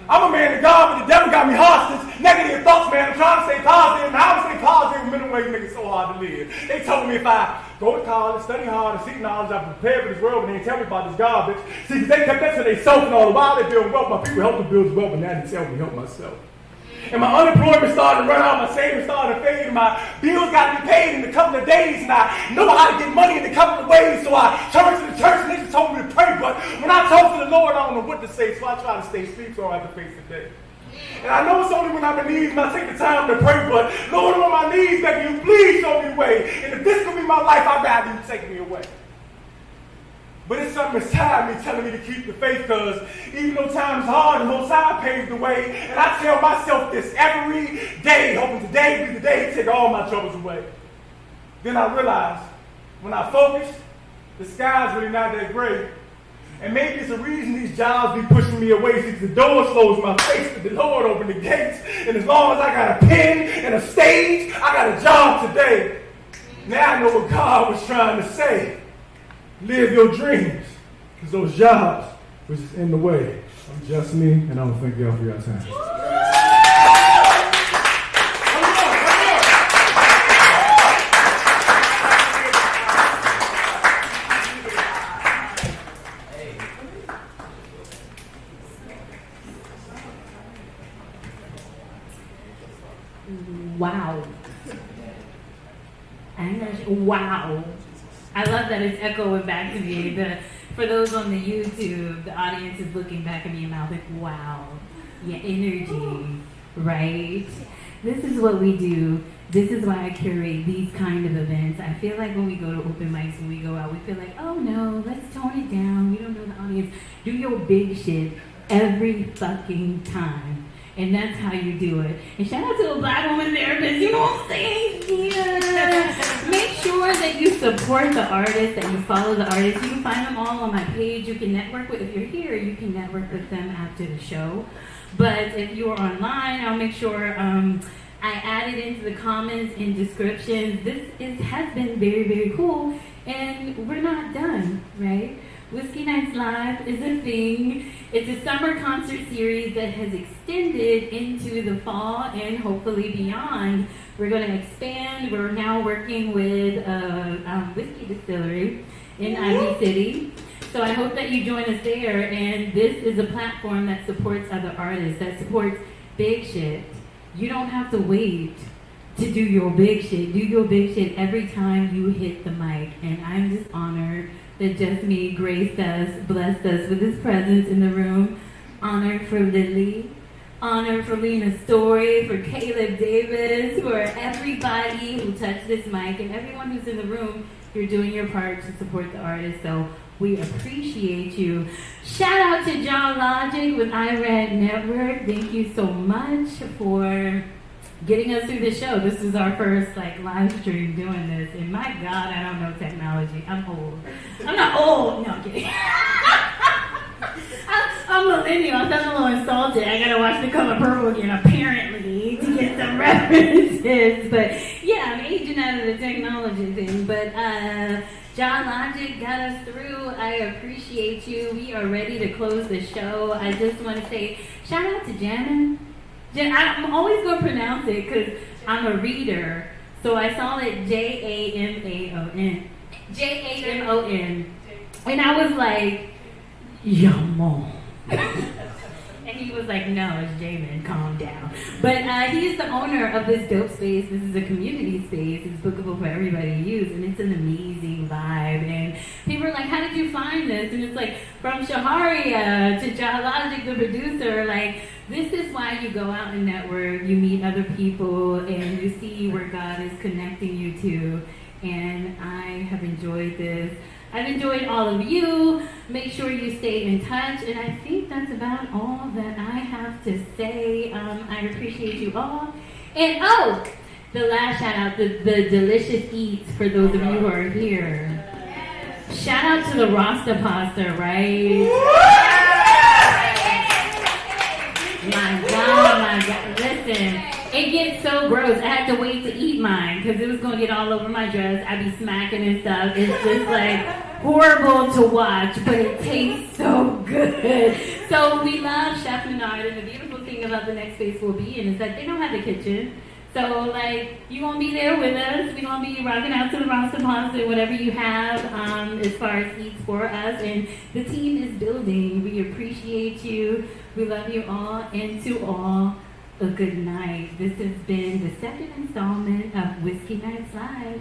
I'm a man of God, but the devil got me hostage. Negative thoughts, man. I'm trying to stay positive. And how to stay positive when minimum wage makes it so hard to live. They told me if I go to college, study hard, and seek knowledge, I'm prepared for this world, but they didn't tell me about this garbage. See, because they kept that to themselves and all the while they build wealth. My people helped to build wealth, but now they tell me to help myself. And my unemployment started to run out, my savings started to fade, and my bills got to be paid in a couple of days, and I know how to get money in a couple of ways, so I turned to the church and they just told me to pray, but when I talk to the Lord, I don't know what to say, so I try to stay asleep so I don't have to face the day. And I know it's only when I'm in need and I take the time to pray, but Lord, I'm on my knees begging you, please show me the way, and if this could be my life, I'd rather you take me away. But it's something inside me telling me to keep the faith, because even though time's hard, the Most High paved the way. And I tell myself this every day, hoping today be the day to take all my troubles away. Then I realize, when I focus, the sky's really not that gray. And maybe it's a reason these jobs be pushing me away, since the door slows my face, but the Lord opened the gates. And as long as I got a pen and a stage, I got a job today. Now I know what God was trying to say. Live your dreams, because those jobs was just in the way. I'm JusMe, and I want to thank y'all for your time. Wow. Wow. I love that it's echoing back to me. For those on the YouTube, the audience is looking back at me and mouth like, wow. Yeah, energy, right? This is what we do. This is why I curate these kind of events. I feel like when we go to open mics, when we go out, we feel like, oh no, let's tone it down. We don't know the audience. Do your big shit every fucking time. And that's how you do it. And shout out to a Black woman therapist, you know what I'm saying? Yeah. Make sure that you support the artist, that you follow the artist. You can find them all on my page. You can network with, if you're here, you can network with them after the show. But if you're online, I'll make sure I added into the comments and descriptions. Has been very, very cool. And we're not done, right? Whiskey Nights Live is a thing. It's a summer concert series that has extended into the fall and hopefully beyond. We're going to expand. We're now working with a whiskey distillery in Ivy City. So I hope that you join us there. And this is a platform that supports other artists, that supports big shit. You don't have to wait to do your big shit. Do your big shit every time you hit the mic. And I'm just honored that JusMe graced us, blessed us with his presence in the room. Honored for Lily. Honored for Lena Storie, for Kaleb Davis, for everybody who touched this mic and everyone who's in the room. You're doing your part to support the artist, so we appreciate you. Shout out to John Logic with iRad Network. Thank you so much for getting us through the show. This is our first live stream doing this, and my God, I don't know technology. I'm old. I'm not old. No, I'm kidding. I'm millennial. I'm a little insulted. I gotta watch The Color Purple again, apparently, to get some references. But yeah, I'm aging out of the technology thing. But John Logic got us through. I appreciate you. We are ready to close the show. I just want to say shout out to Jammin. I'm always going to pronounce it because I'm a reader. So I saw it Jamon. Jamon. And I was like, Yamon. And he was like, no, it's Jamin, calm down. But he is the owner of this dope space. This is a community space. It's bookable for everybody to use, and it's an amazing vibe. And people are like, how did you find this? And it's like, from Shaharia to Jahalogic, the producer, this is why you go out and network, you meet other people, and you see where God is connecting you to. And I have enjoyed this. I've enjoyed all of you. Make sure you stay in touch. And I think that's about all that I have to say. I appreciate you all. And the last shout out, the delicious eats for those of you who are here. Shout out to the Rasta Pasta, right? My God. Listen. It gets so gross. I had to wait to eat mine because it was going to get all over my dress. I'd be smacking and stuff. It's just horrible to watch, but it tastes so good. So we love Chef Menard, and the beautiful thing about the next space we'll be in is that they don't have a kitchen. So you gonna be there with us. We gonna be rocking out to the Rasta Pasta, whatever you have as far as eats for us. And the team is building. We appreciate you. We love you all, and to all, a good night. This has been the second installment of Whiskey Nights Live.